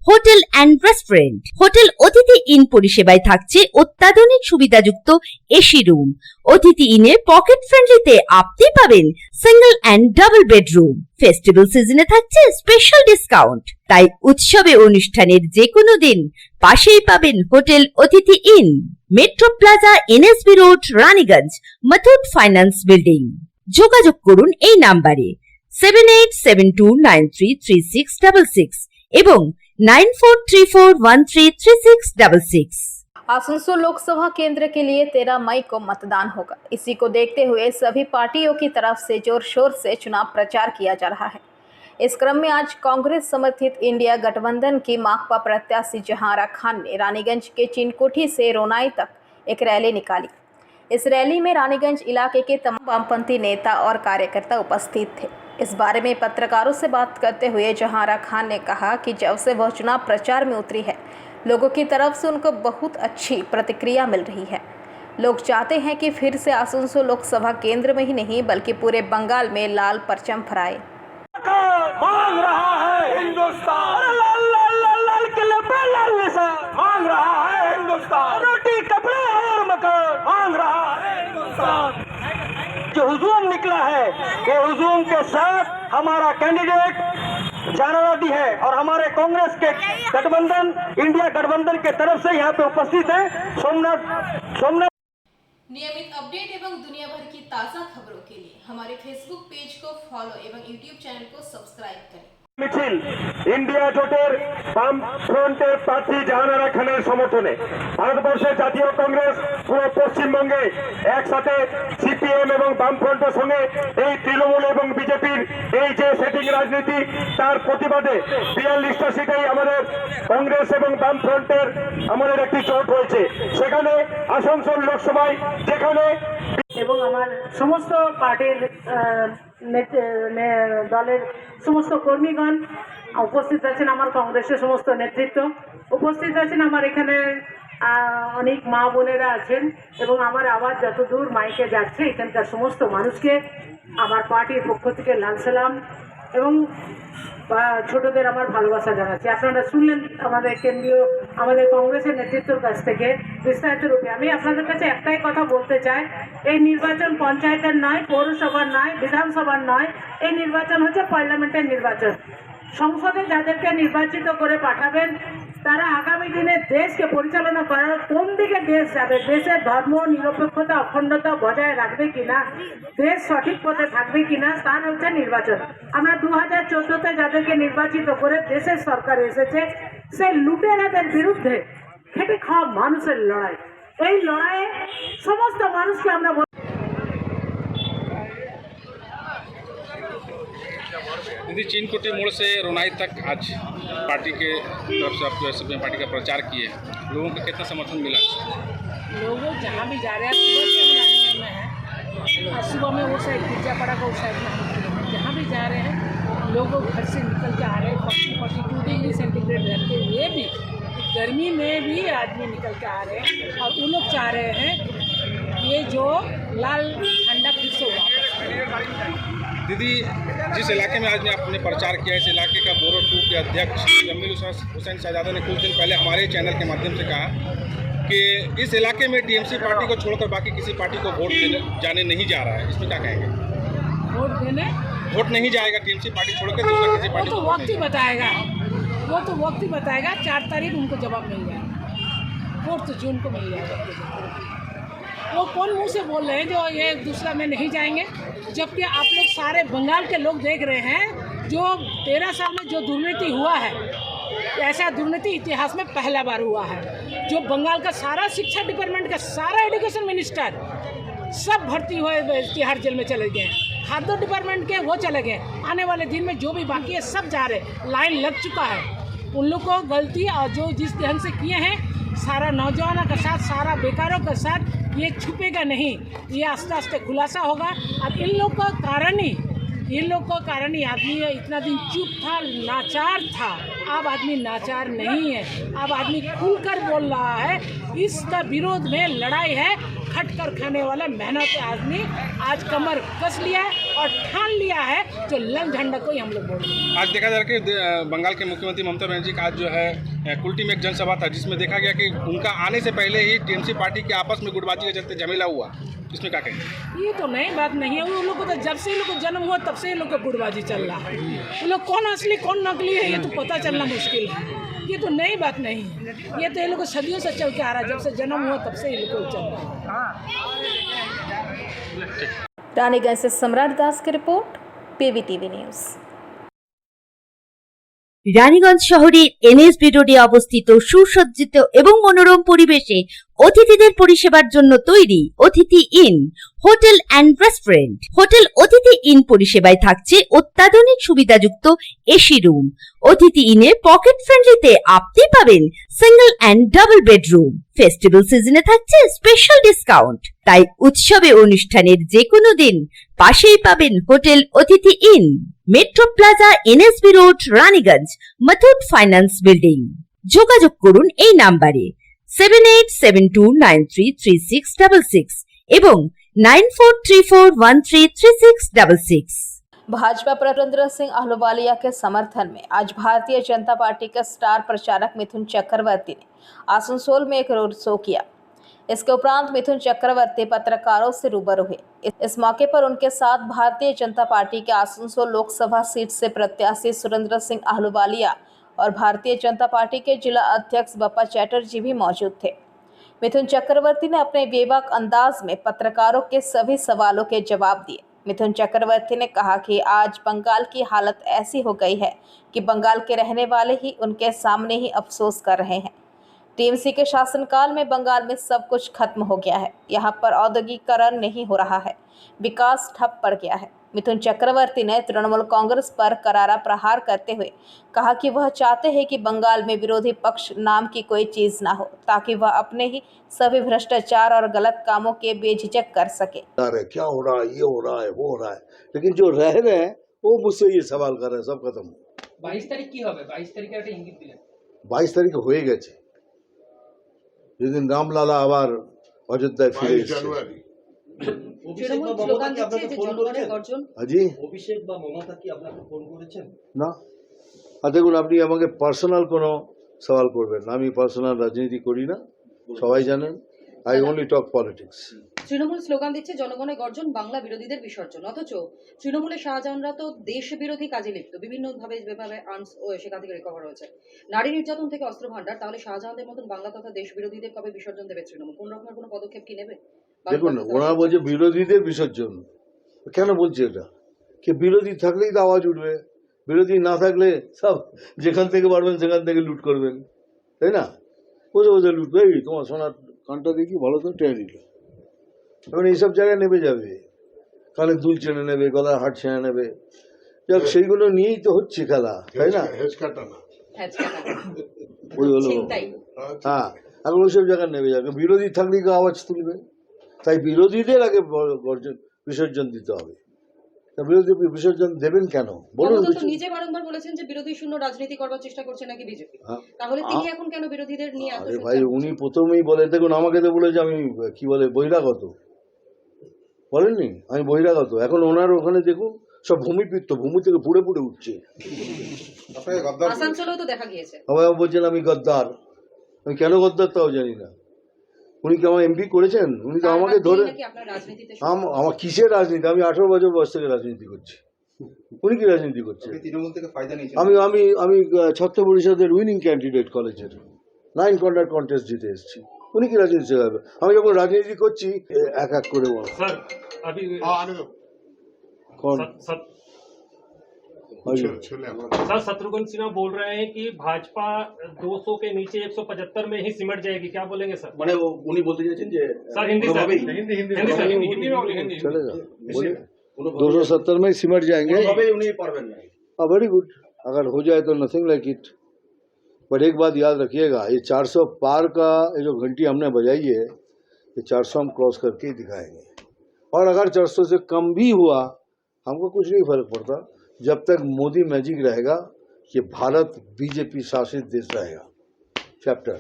hotel and restaurant. Hotel অতিথি ইন পরিষেবায় থাকছে অত্যাধুনিক সুবিধাযুক্ত এসি রুম। অতিথি ইনে পকেট ফ্রেন্ডলিতে আপনি পাবেন single and double bedroom. Festival সিজনে থাকছে স্পেশাল ডিসকাউন্ট, তাই উৎসবে অনুষ্ঠানের যে কোনো দিন পাশেই পাবেন হোটেল অতিথি in, metro plaza, NSB road, Raniganj, Muthoot finance building. যোগাযোগ করুন এই নাম্বারে 7872933666 এবং 9434133666। आसनसोल लोकसभा केंद्र के लिए 13 मई को मतदान होगा। इसी को देखते हुए सभी पार्टियों की तरफ से जोर शोर से चुनाव प्रचार किया जा रहा है। इस क्रम में आज कांग्रेस समर्थित इंडिया गठबंधन की माकपा प्रत्याशी जहांरा खान ने रानीगंज के चिनकोठी से रोनाई तक एक रैली निकाली। इस रैली में रानीगंज इलाके के तमाम वामपंथी नेता और कार्यकर्ता उपस्थित थे। इस बारे में पत्रकारों से बात करते हुए जहांरा खान ने कहा कि जब से वह चुनाव प्रचार में उतरी है, लोगों की तरफ से उनको बहुत अच्छी प्रतिक्रिया मिल रही है। लोग चाहते हैं कि फिर से आसनसोल लोकसभा केंद्र में ही नहीं बल्कि पूरे बंगाल में लाल परचम फहराए। मांग रहा है हिंदुस्तान, लाल लाल लाल लाल किले पे लाल निशान मांग रहा है हिंदुस्तान, रोटी कपड़े और मकान मांग रहा है हिंदुस्तान। जो हुजूम निकला है, वो हुजूम के साथ हमारा कैंडिडेट जानरादी है और हमारे कांग्रेस के गठबंधन इंडिया गठबंधन के तरफ से यहाँ पे उपस्थित है सोमनाथ। नियमित अपडेट एवं दुनिया भर की ताज़ा खबरों के लिए हमारे फेसबुक पेज को फॉलो एवं यूट्यूब चैनल को सब्सक्राइब करें। মিছিল ইন্ডিয়া জোটের বাম ফ্রন্টের প্রার্থী জাহানারা খানের সমর্থনে ভারতবর্ষের জাতীয় কংগ্রেস পুরো পশ্চিমবঙ্গে একসাথে সিপিএম এবং বামফ্রন্টের সঙ্গে এই তৃণমূল এবং বিজেপির এই যে সেটিং রাজনীতি তার প্রতিবাদে 42টা সিটেই আমাদের কংগ্রেস এবং বামফ্রন্টের আমাদের একটি জোট রয়েছে। সেখানে আসানসোল লোকসভায় যেখানে এবং আমার সমস্ত পার্টির দলের সমস্ত কর্মীগণ উপস্থিত আছেন, আমার কংগ্রেসের সমস্ত নেতৃত্ব উপস্থিত আছেন, আমার এখানে অনেক মা বোনেরা আছেন এবং আমার আওয়াজ যত দূর মাইকে যাচ্ছে এখানকার সমস্ত মানুষকে আমার পার্টির পক্ষ থেকে লাল সালাম এবং ছোটদের আমার ভালোবাসা জানাচ্ছি। আপনারা শুনলেন আমাদের কেন্দ্রীয় আমাদের কংগ্রেসের নেতৃত্বের কাছ থেকে বিস্তারিত রূপে। আমি আপনাদের কাছে একটাই কথা বলতে চাই, এই নির্বাচন পঞ্চায়েতের নয়, পৌরসভার নয়, বিধানসভার নয়, এই নির্বাচন হচ্ছে পার্লামেন্টের নির্বাচন। সংসদে যাদেরকে নির্বাচিত করে পাঠাবেন তারা আগামী দিনে দেশকে পরিচালনা করার কোন দিকে দেশ যাবে, দেশের ধর্ম নিরপেক্ষতা অখণ্ডতা বজায় রাখবে কিনা, দেশ সঠিক পথে থাকবে কিনা, তার হচ্ছে নির্বাচন। আমরা 2014-তে যাদেরকে নির্বাচিত করে দেশের সরকার এসেছে, সেই লুটেরাদের বিরুদ্ধে খেটে খাওয়া মানুষের লড়াই। এই লড়াইয়ে সমস্ত মানুষকে আমরা दीदी चीनकोटी मोड़ से रोनाई तक आज पार्टी के तरफ से आप जो है पार्टी का प्रचार किए हैं, लोगों को कितना समर्थन मिला? लोग जहाँ भी जा रहे हैं, सुबह से हम रानीगंज में हैं, आज सुबह में वो साइड गिरजापाड़ा का उस साइड में जहाँ भी जा रहे हैं लोग घर से निकल के आ रहे हैं। 42 डिग्री सेंटीग्रेड रहते हुए भी गर्मी में भी आदमी निकल के आ रहे हैं और वो लोग चाह रहे हैं ये जो लाल झंडा फिर से वापस। दीदी जिस इलाके में आज ने आपने प्रचार किया, इस इलाके का बोरो 2 के अध्यक्ष जमील हुसैन शहजादा ने कुछ दिन पहले हमारे चैनल के माध्यम से कहा कि इस इलाके में टीएमसी पार्टी को छोड़कर बाकी किसी पार्टी को वोट देने जाने नहीं जा रहा है, इसमें क्या कहेंगे? वोट नहीं जाएगा टीएमसी पार्टी छोड़कर दूसरा किसी पार्टी को? वक्त ही बताएगा, वो तो वक्त ही बताएगा। 4 तारीख उनको जवाब मिल जाएगा, 4 जून को मिल जाएगा। वो कौन मुंह से बोल रहे हैं जो ये दूसरा में नहीं जाएंगे, जबकि आप लोग सारे बंगाल के लोग देख रहे हैं जो 13 साल में जो दुर्नीति हुआ है, ऐसा दुर्नीति इतिहास में पहला बार हुआ है। जो बंगाल का सारा शिक्षा डिपार्टमेंट का सारा एजुकेशन मिनिस्टर सब भर्ती हुए तिहाड़ जेल में चले गए, खाद्य डिपार्टमेंट के वो चले गए। आने वाले दिन में जो भी बाकी है सब जा रहे, लाइन लग चुका है। उन लोग को गलती और जो जिस ढंग से किए हैं, सारा नौजवानों के साथ, सारा बेकारों के साथ, ये छुपेगा नहीं, ये आस्ते आस्ते खुलासा होगा। अब इन लोग का कारण ही आदमी इतना दिन चुप था, नाचार था। अब आदमी नाचार नहीं है, अब आदमी खुलकर बोल रहा है। इसका विरोध में लड़ाई है। खट कर खाने वाला मेहनत आदमी आज कमर कस लिया है और ठान लिया है जो लाल झंडा को ही हम लोग बोल रहे हैं। आज देखा जा रहा है कि बंगाल के मुख्यमंत्री ममता बनर्जी का आज जो है कुल्टी में एक जनसभा था, जिसमें देखा गया कि उनका आने से पहले ही टीएमसी पार्टी के आपस में गुटबाजी के चलते झमेला हुआ, इसमें क्या कहेंगे? ये तो नई बात नहीं है। वो लोग को तो जब से लोग को जन्म हुआ तब से लोग को गुटबाजी चल रहा है। वो लोग कौन असली कौन नकली है ये तो पता चलना मुश्किल है। ये तो नई बात नहीं है, ये तो ये लोग सदियों से चल के आ रहा है। जब से जन्म हुआ तब से ये लोग को चल रहा है। रानीगंज से सम्राट दास की रिपोर्ट, PVTV न्यूज। রানীগঞ্জ শহরের এনএসবি রোডে অবস্থিত সুসজ্জিত এবং মনোরম পরিবেশে অতিথিদের পরিষেবার জন্য তৈরি অতিথি in hotel and restaurant. Hotel অতিথি ইন পরিষেবায় থাকছে অত্যাধুনিক সুবিধাযুক্ত এসি রুম। অতিথি ইনে পকেট ফ্রেন্ডলিতে আপনি পাবেন single and double bedroom. Festival সিজনে থাকছে স্পেশাল ডিসকাউন্ট, তাই উৎসবে অনুষ্ঠানের যে কোনো দিন পাশেই পাবেন হোটেল অতিথি in, metro plaza, NSB road, Raniganj, Muthoot finance building. যোগাযোগ করুন এই নাম্বারে 7872933666 এবং 9434133666। भाजपा प्रचंद्र सिंह अहलुवालिया के समर्थन में आज भारतीय जनता पार्टी के स्टार प्रचारक मिथुन चक्रवर्ती ने आसनसोल में एक रोड शो किया। इसके उपरांत मिथुन चक्रवर्ती पत्रकारों से रूबरू हुए। इस मौके पर उनके साथ भारतीय जनता पार्टी के आसनसोल लोकसभा सीट से प्रत्याशी सुरेंद्र सिंह अहलुवालिया और भारतीय जनता पार्टी के जिला अध्यक्ष बप्पा चैटर्जी भी मौजूद थे। मिथुन चक्रवर्ती ने अपने बेबाक अंदाज में पत्रकारों के सभी सवालों के जवाब दिए। मिथुन चक्रवर्ती ने कहा कि आज बंगाल की हालत ऐसी हो गई है कि बंगाल के रहने वाले ही उनके सामने ही अफसोस कर रहे हैं। टीएमसी के शासनकाल में बंगाल में सब कुछ खत्म हो गया है, यहाँ पर औद्योगिकरण नहीं हो रहा है, विकास ठप पड़ गया है। मिथुन चक्रवर्ती ने तृणमूल कांग्रेस पर करारा प्रहार करते हुए कहा कि वह चाहते हैं कि बंगाल में विरोधी पक्ष नाम की कोई चीज ना हो, ताकि वह अपने ही सभी भ्रष्टाचार और गलत कामों के बेझिझक कर सके। क्या हो रहा है, ये हो रहा है, वो हो रहा है, लेकिन जो रह रहे हैं वो मुझसे ये सवाल कर रहे हैं, सब खत्म। 22 तारीख की হবে? 22 তারিখের একটা ইঙ্গিত দিলেন। 22 তারিখ হয়ে গেছে, যেদিন রামলালা আবার অযোধ্যায় ফিরে এসেছে। তৃণমূল স্লোগান দিচ্ছে যে জনগণের গর্জন। আজি অভিষেক বা মমতা কি আপনাকে ফোন করেছেন? না, আর দেখুন আপনি আমাকে পার্সোনাল কোনো সওয়াল করবেন না, আমি পার্সোনাল রাজনীতি করি না, সবাই জানেন। I only talk politics. Trinamool slogan দিচ্ছে জনগণের গর্জন, বাংলা বিরোধীদের বিসর্জন, অথচ তৃণমূলের শাহজাহানরা তো দেশ বিরোধী কাজে লিপ্ত, বিভিন্নভাবে যেভাবে আর্মস সেখান থেকে রিকভার হয়েছে, নারী নির্যাতন থেকে অস্ত্র ভান্ডার, তাহলে শাহজাহানদের মতন বাংলা তথা দেশ বিরোধীদের কবে বিসর্জন দেবে তৃণমূল? কোন রকমের কোনো পদক্ষেপ কি নেবে? দেখুন ওনারা বলছে বিরোধীদের বিসর্জন, কেন বলছে এটা? কি বিরোধী থাকলেই তো আওয়াজ উঠবে, বিরোধী না থাকলে সব যেখান থেকে পারবেন সেখান থেকে লুট করবেন, তাই না? বসে বসে লুটবে। এই তোমার সোনার কানটা দেখি ভালো তো টেনে নিল, এখন এইসব জায়গায় নেমে যাবে, কানে দুল চেনে নেবে, গলার হাট ছেড়ে নেবে, যাক সেইগুলো নিয়েই তো হচ্ছে খেলা, তাই না? ওই হলো, হ্যাঁ, এখন ওইসব জায়গায় নেমে যাবে। বিরোধী থাকলেই তো আওয়াজ তুলবে, তাই বিরোধীদের আগে বিসর্জন দিতে হবে। বিরোধী বিসর্জন দেবেন কেন বলুন? নিজে বারংবার বলেছেন যে বিরোধী শূন্য রাজনীতি করবার চেষ্টা করছে নাকি বিজেপি, তাহলে তিনি এখন কেন বিরোধীদের নিয়ে? আরে ভাই, উনি প্রথমেই বলে, দেখুন আমাকে তো বলে যে আমি কি বলে বহিরাগত, বলেননি আমি বহিরাগত। এখন ওনার ওখানে দেখুন সব ভূমিপিত্ত, ভূমি থেকে পুড়ে পুড়ে উঠছে। আসানসোলেও তো দেখা গিয়েছে। সবাই বলছেন আমি গদ্দার, আমি কেন গদ্দার তাও জানি না। উনি কি আমার এমপি করেছেন? উনি তো আমাকে ধরে, আমার কিসের রাজনীতি? আমি 18 বছর বয়স থেকে রাজনীতি করছি, উনি কি রাজনীতি করছেন? আমি আমি আমি ছাত্র পরিষদের উইনিং ক্যান্ডিডেট কলেজের, 9 কন্ডাক্ট কন্টেস্ট জিতে এসেছি, উনি কি রাজনীতি শেখাবে? আমি যখন রাজনীতি করছি এক এক করে বল। सर शत्रुघ्न सिन्हा बोल रहे हैं कि भाजपा 200 के नीचे 175 में ही सिमट जाएगी, क्या बोलेंगे सर? মানে উনি বলতে চাইছেন যে सर हिंदी सर, हिंदी में बोलिए, चलेगा, बोलिए 270 में सिमट जाएंगे। वेरी गुड, अगर हो जाए तो नथिंग लाइक इट। पर एक बात याद रखिएगा, ये 400 पार का ये जो घंटी हमने बजाई है, ये 400 हम क्रॉस करके ही दिखाएंगे। और अगर 400 से कम भी हुआ हमको कुछ नहीं फर्क पड़ता, जब तक मोदी मैजिक रहेगा ये भारत बीजेपी शासित देश रहेगा। চ্যাপ্টার।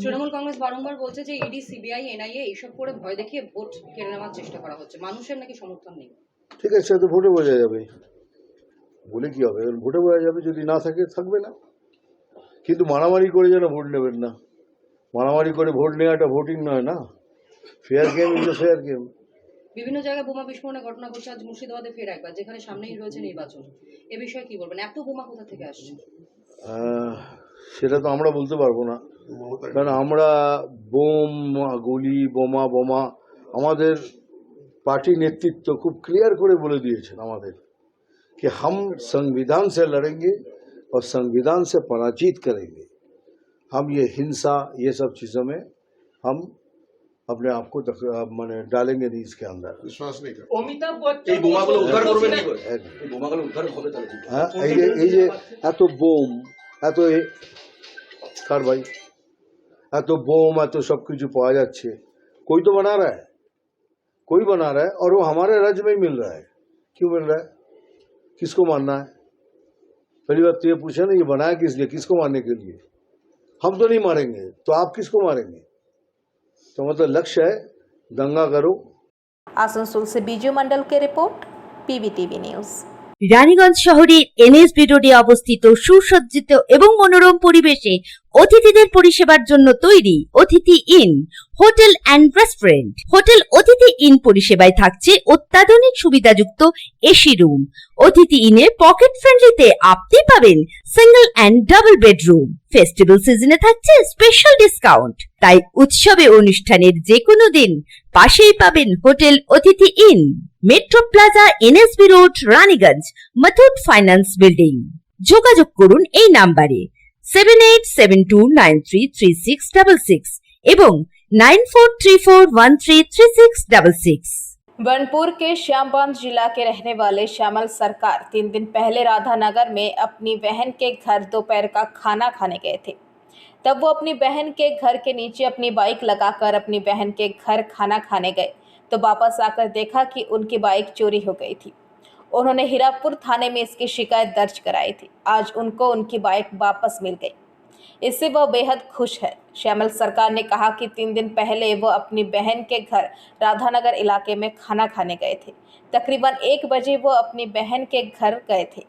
তৃণমূল কংগ্রেস বারংবার বলছে যে ইডি, সিবিআই, এনআইএ এইসব করে ভয় দেখিয়ে ভোট কেড়ে নেওয়ার চেষ্টা করা হচ্ছে, মানুষের নাকি সমর্থন নেই। ঠিক আছে, তো ভোটে বোঝা যাবে, বলে কি হবে? ভোটে বোঝা যাবে, যদি না থাকে থাকবে না। কিন্তু মারামারি করে যেন ভোট নেবেন না, মারামারি করে ভোট নেওয়াটা ভোটিং নয় না, fair game is a fair game. বিভিন্ন জায়গায় বোমা বিস্ফোরণের ঘটনা ঘটছে, আজ মুর্শিদাবাদে ফের একবার, যেখানে সামনেই রয়েছে নির্বাচন। এ বিষয়ে কি বলবেন? এত বোমা কোথা থেকে আসছে? সেটা তো আমরা বলতে পারবো না, কারণ আমরা বোম, গুলি, বোমা আমাদের পার্টি নেতৃত্ব খুব ক্লিয়ার করে বলে দিয়েছেন আমাদের कि हम संविधान से लड़ेंगे और संविधान से पराजित करेंगे। हम ये हिंसा, ये सब चीज़ों में हम अपने आप को माने डालेंगे नहीं इसके अंदर। विश्वास नहीं कर অমিতাভ বচ্চন এই যে এত বোম, এত কার ভাই, এত বোম, এত सब कुछ पाया যাচ্ছে, कोई तो बना रहा है, कोई बना रहा है, और वो हमारे राज्य में ही मिल रहा है। क्यों मिल रहा है? किसको मारना है? पहली बात तो ये पूछा ना, ये बनाया किस लिए, किसको मारने के लिए? हम तो नहीं मारेंगे, तो आप किसको मारेंगे? तो मतलब लक्ष्य है दंगा करो। आसनसोल से बीजू मंडल के रिपोर्ट, पीवीटीवी न्यूज। রানীগঞ্জ শহরের এনএসবি রোডে অবস্থিত সুসজ্জিত এবং মনোরম পরিবেশে অতিথিদের পরিষেবার জন্য তৈরি অতিথি in hotel and restaurant. Hotel অতিথি ইন পরিষেবায় থাকছে অত্যাধুনিক সুবিধাযুক্ত এসি রুম। অতিথি ইনে পকেট ফ্রেন্ডলিতে আপনি পাবেন single and double bedroom. Festival সিজনে থাকছে স্পেশাল ডিসকাউন্ট, তাই উৎসবে অনুষ্ঠানের যে কোনো দিন পাশেই পাবেন হোটেল অতিথি in, metro plaza, NSB road, Raniganj, Muthoot finance building. যোগাযোগ করুন এই নাম্বারে 7872933666 এবং 9434133666। बनपुर के श्यामबांध जिला के रहने वाले श्यामल सरकार 3 दिन पहले राधानगर में अपनी बहन के घर दोपहर का खाना खाने गए थे। तब वो अपनी बहन के घर के नीचे अपनी बाइक लगाकर अपनी बहन के घर खाना खाने गए तो वापस आकर देखा कि उनकी बाइक चोरी हो गई थी। उन्होंने हीरापुर थाने में इसकी शिकायत दर्ज कराई थी। आज उनको उनकी बाइक वापस मिल गई। इससे वह बेहद खुश है। श्यामल सरकार ने कहा कि 3 दिन पहले वो अपनी बहन के घर राधानगर इलाके में खाना खाने गए थे। तकरीबन 1 बजे वो अपनी बहन के घर गए थे।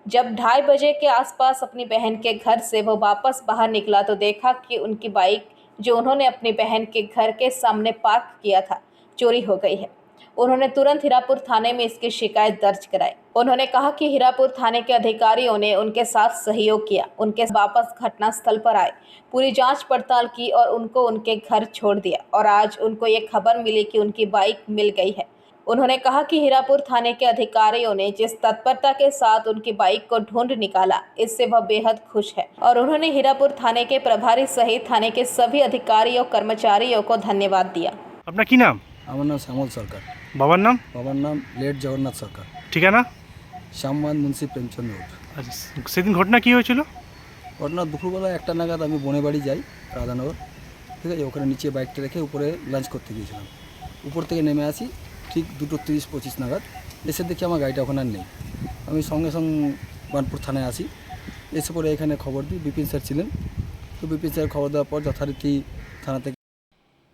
जब 2:30 बजे के आसपास अपनी बहन के घर से वो वापस बाहर निकला तो देखा कि उनकी बाइक जो उन्होंने अपनी बहन के घर के सामने पार्क किया था चोरी हो गई है। उन्होंने तुरंत हीरापुर थाने में इसकी शिकायत दर्ज कराई। उन्होंने कहा कि हीरापुर थाने के अधिकारियों ने उनके साथ सहयोग किया, उनके वापस घटनास्थल पर आए, पूरी जांच पड़ताल की और उनको उनके घर छोड़ दिया और आज उनको ये खबर मिली कि उनकी बाइक मिल गई है। उन्होंने कहा कि हीरापुर थाने के अधिकारियों ने जिस तत्परता के साथ उनकी बाइक को ढूंढ निकाला, इससे वह बेहद खुश है और उन्होंने हीरापुर थाने के प्रभारी सहित थाने के सभी अधिकारियों और कर्मचारियों को धन्यवाद दिया। अपना की नाम? আমার নাম শ্যামল সরকার। বাবার নাম? বাবার নাম লেট জগন্নাথ সরকার। ঠিকানা? শ্যামবান মুন্সি প্রেমচন্দ রোড। আচ্ছা, সেদিন ঘটনা কি হয়েছিল? ঘটনা দুপুরবেলা 1টা নাগাদ আমি বনে বাড়ি যাই রাধানগর, ঠিক আছে। ওখানে নিচে বাইকটা রেখে উপরে লাঞ্চ করতে গিয়েছিলাম। উপর থেকে নেমে আসি ঠিক 2:30-25 নাগাদ, এসে দেখি আমার গাড়িটা ওখানে আর নেই। আমি সঙ্গে সঙ্গে বানপুর থানায় আসি, এসে পরে এখানে খবর দিই। বিপিন স্যার ছিলেন, তো বিপিন স্যার খবর দেওয়ার পর যথারীতি থানা থেকে।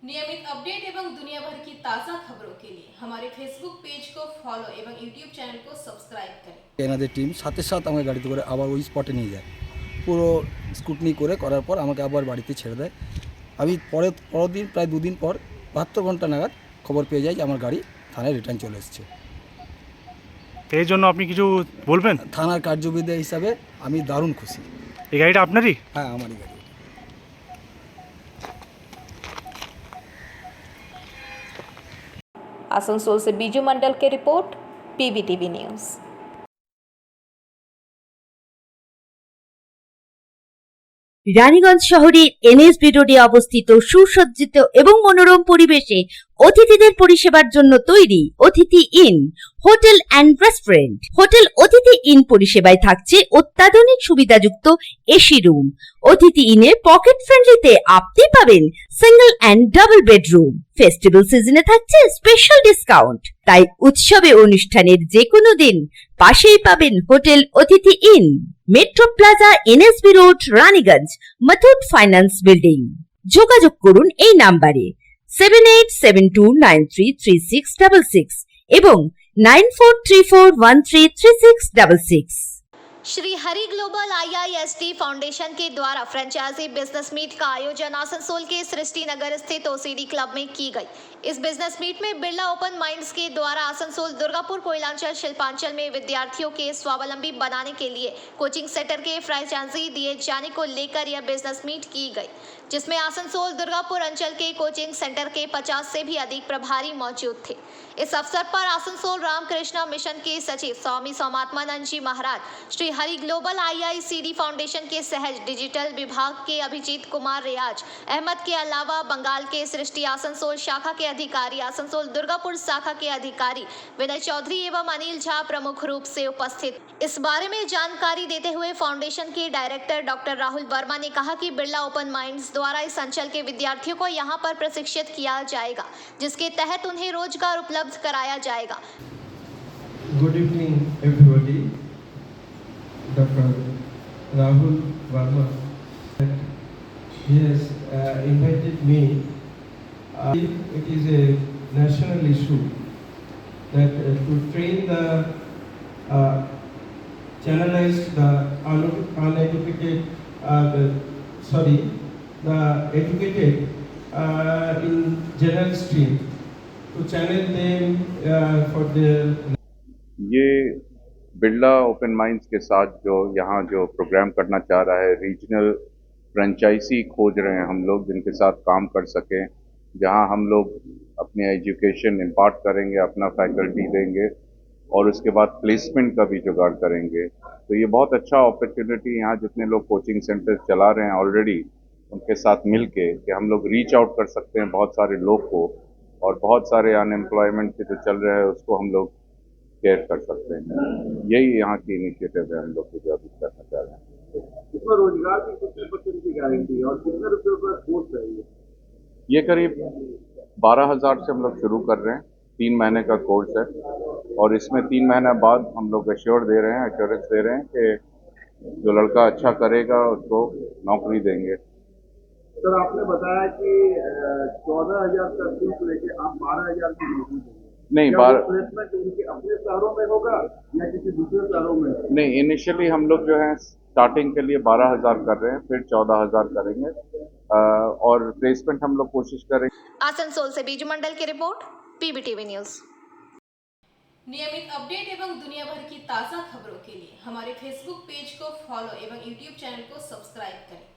नियमित अपडेट एवं दुनिया भर की ताज़ा खबरों के लिए हमारे फेसबुक पेज को फॉलो एवं यूट्यूब चैनल को सब्सक्राइब करें। এনাদের টিম সাথে সাথে আমাকে গাড়িতে করে আবার ওই স্পটে নিয়ে যায়, পুরো স্কুটনি করার পর আমাকে আবার বাড়িতে ছেড়ে দেয়। আমি পরের দিন প্রায় 2 দিন পর 72 ঘন্টা নাগাদ খবর পেয়ে যাই যে আমার গাড়ি থানায় রিটার্ন চলে এসেছে। এই জন্য আপনি কিছু বলবেন? থানার কার্যবিধি হিসাবে আমি দারুণ খুশি। এই গাড়িটা আপনারই? হ্যাঁ, আমারই গাড়ি। आसनसोल से बीजू मंडल की रिपोर्ट, PVTV न्यूज़। রানীগঞ্জ শহরের NSB রোডে অবস্থিত সুসজ্জিত এবং মনোরম পরিবেশে অতিথিদের পরিষেবার জন্য তৈরি অতিথি in hotel and restaurant. Hotel অতিথি ইন পরিষেবায় থাকছে অত্যাধুনিক সুবিধাযুক্ত এসি রুম। অতিথি ইনে পকেট ফ্রেন্ডলিতে আপনি পাবেন single and double bedroom. Festival সিজনে থাকছে স্পেশাল ডিসকাউন্ট, তাই উৎসবে অনুষ্ঠানের যে কোনো দিন পাশেই পাবেন হোটেল অতিথি in, metro plaza, NSB road, Raniganj, Muthoot finance building. যোগাযোগ করুন এই নাম্বারে 7872933666 এবং 9434133666। Shri Hari global IIST foundation के द्वारा फ्रेंचाइजी बिजनेस मीट का आयोजन आसनसोल के सृष्टि नगर स्थित OCD क्लब में की गई। इस बिजनेस मीट में बिरला ओपन माइंड्स के द्वारा आसनसोल, दुर्गापुर, कोयलांचल, शिल्पांचल में विद्यार्थियों के स्वावलंबी बनाने के लिए कोचिंग सेंटर के फ्रेंचाइजी दिए जाने को लेकर यह बिजनेस मीट की गई, जिसमें आसनसोल, दुर्गापुर अंचल के कोचिंग सेंटर के 50 से भी अधिक प्रभारी मौजूद थे। इस अवसर पर आसनसोल रामकृष्णा मिशन के सचिव Swami Somatmananda ji Maharaj, Shri Hari global IICD foundation के सहज डिजिटल विभाग के अभिजीत कुमार रियाज अहमद के अलावा बंगाल के सृष्टि आसनसोल शाखा के अधिकारी, आसनसोल दुर्गापुर शाखा के अधिकारी विनय चौधरी एवं अनिल झा प्रमुख रूप से उपस्थित। इस बारे में जानकारी देते हुए फाउंडेशन के डायरेक्टर डॉक्टर राहुल वर्मा ने कहा कि बिरला ओपन माइंड्स द्वारा इस अंचल के विद्यार्थियों को यहाँ पर प्रशिक्षित किया जाएगा, जिसके तहत उन्हें रोजगार उपलब्ध कराया जाएगा। Good evening everybody. Dr. Rahul Verma, he has invited me. It is a national issue that to train the channelize the uneducated, the educated in general stream, to channel them for their. ये Birla open minds के साथ जो यहाँ जो programme करना चाह रहा है, रीजनल फ्रेंचाइजी खोज रहे हैं हम लोग जिनके साथ काम कर सकें, जहाँ हम लोग अपने एजुकेशन इम्पार्ट करेंगे, अपना फैकल्टी देंगे और उसके बाद प्लेसमेंट का भी जुगाड़ करेंगे। तो ये बहुत अच्छा अपॉर्चुनिटी, यहाँ जितने लोग कोचिंग सेंटर चला रहे हैं ऑलरेडी, उनके साथ मिल के कि हम लोग रीच आउट कर सकते हैं बहुत सारे लोग को, और बहुत सारे अनएम्प्लॉयमेंट के जो चल रहे हैं उसको हम लोग केयर कर सकते हैं। यही यहाँ की इनिशिएटिव है हम लोग जो अभी करना चाह रहे हैं। इसमें रोजगार की कितने % की गारंटी है और कितने रुपये पर कोर्स है ये करीब 12,000 से हम लोग शुरू कर रहे हैं। 3 महीने का कोर्स है और इसमें 3 महीने बाद हम लोग एश्योरेंस दे रहे हैं कि जो लड़का अच्छा करेगा उसको नौकरी देंगे। सर आपने बताया कि 14,000 का फीस लेके आप 12,000 की नौकरी देंगे। नहीं, क्या वो प्लेसमेंट उनके अपने शहरों में होगा या किसी दूसरे शहरों में? नहीं, इनिशियली हम लोग जो है स्टार्टिंग के लिए 12,000 कर रहे हैं, फिर 14,000 करेंगे और प्लेसमेंट हम लोग कोशिश करेंगे। आसनसोल से बीजू मंडल की रिपोर्ट, पीबीटीवी न्यूज। नियमित अपडेट एवं दुनिया भर की ताज़ा खबरों के लिए हमारे फेसबुक पेज को फॉलो एवं यूट्यूब चैनल को सब्सक्राइब करें।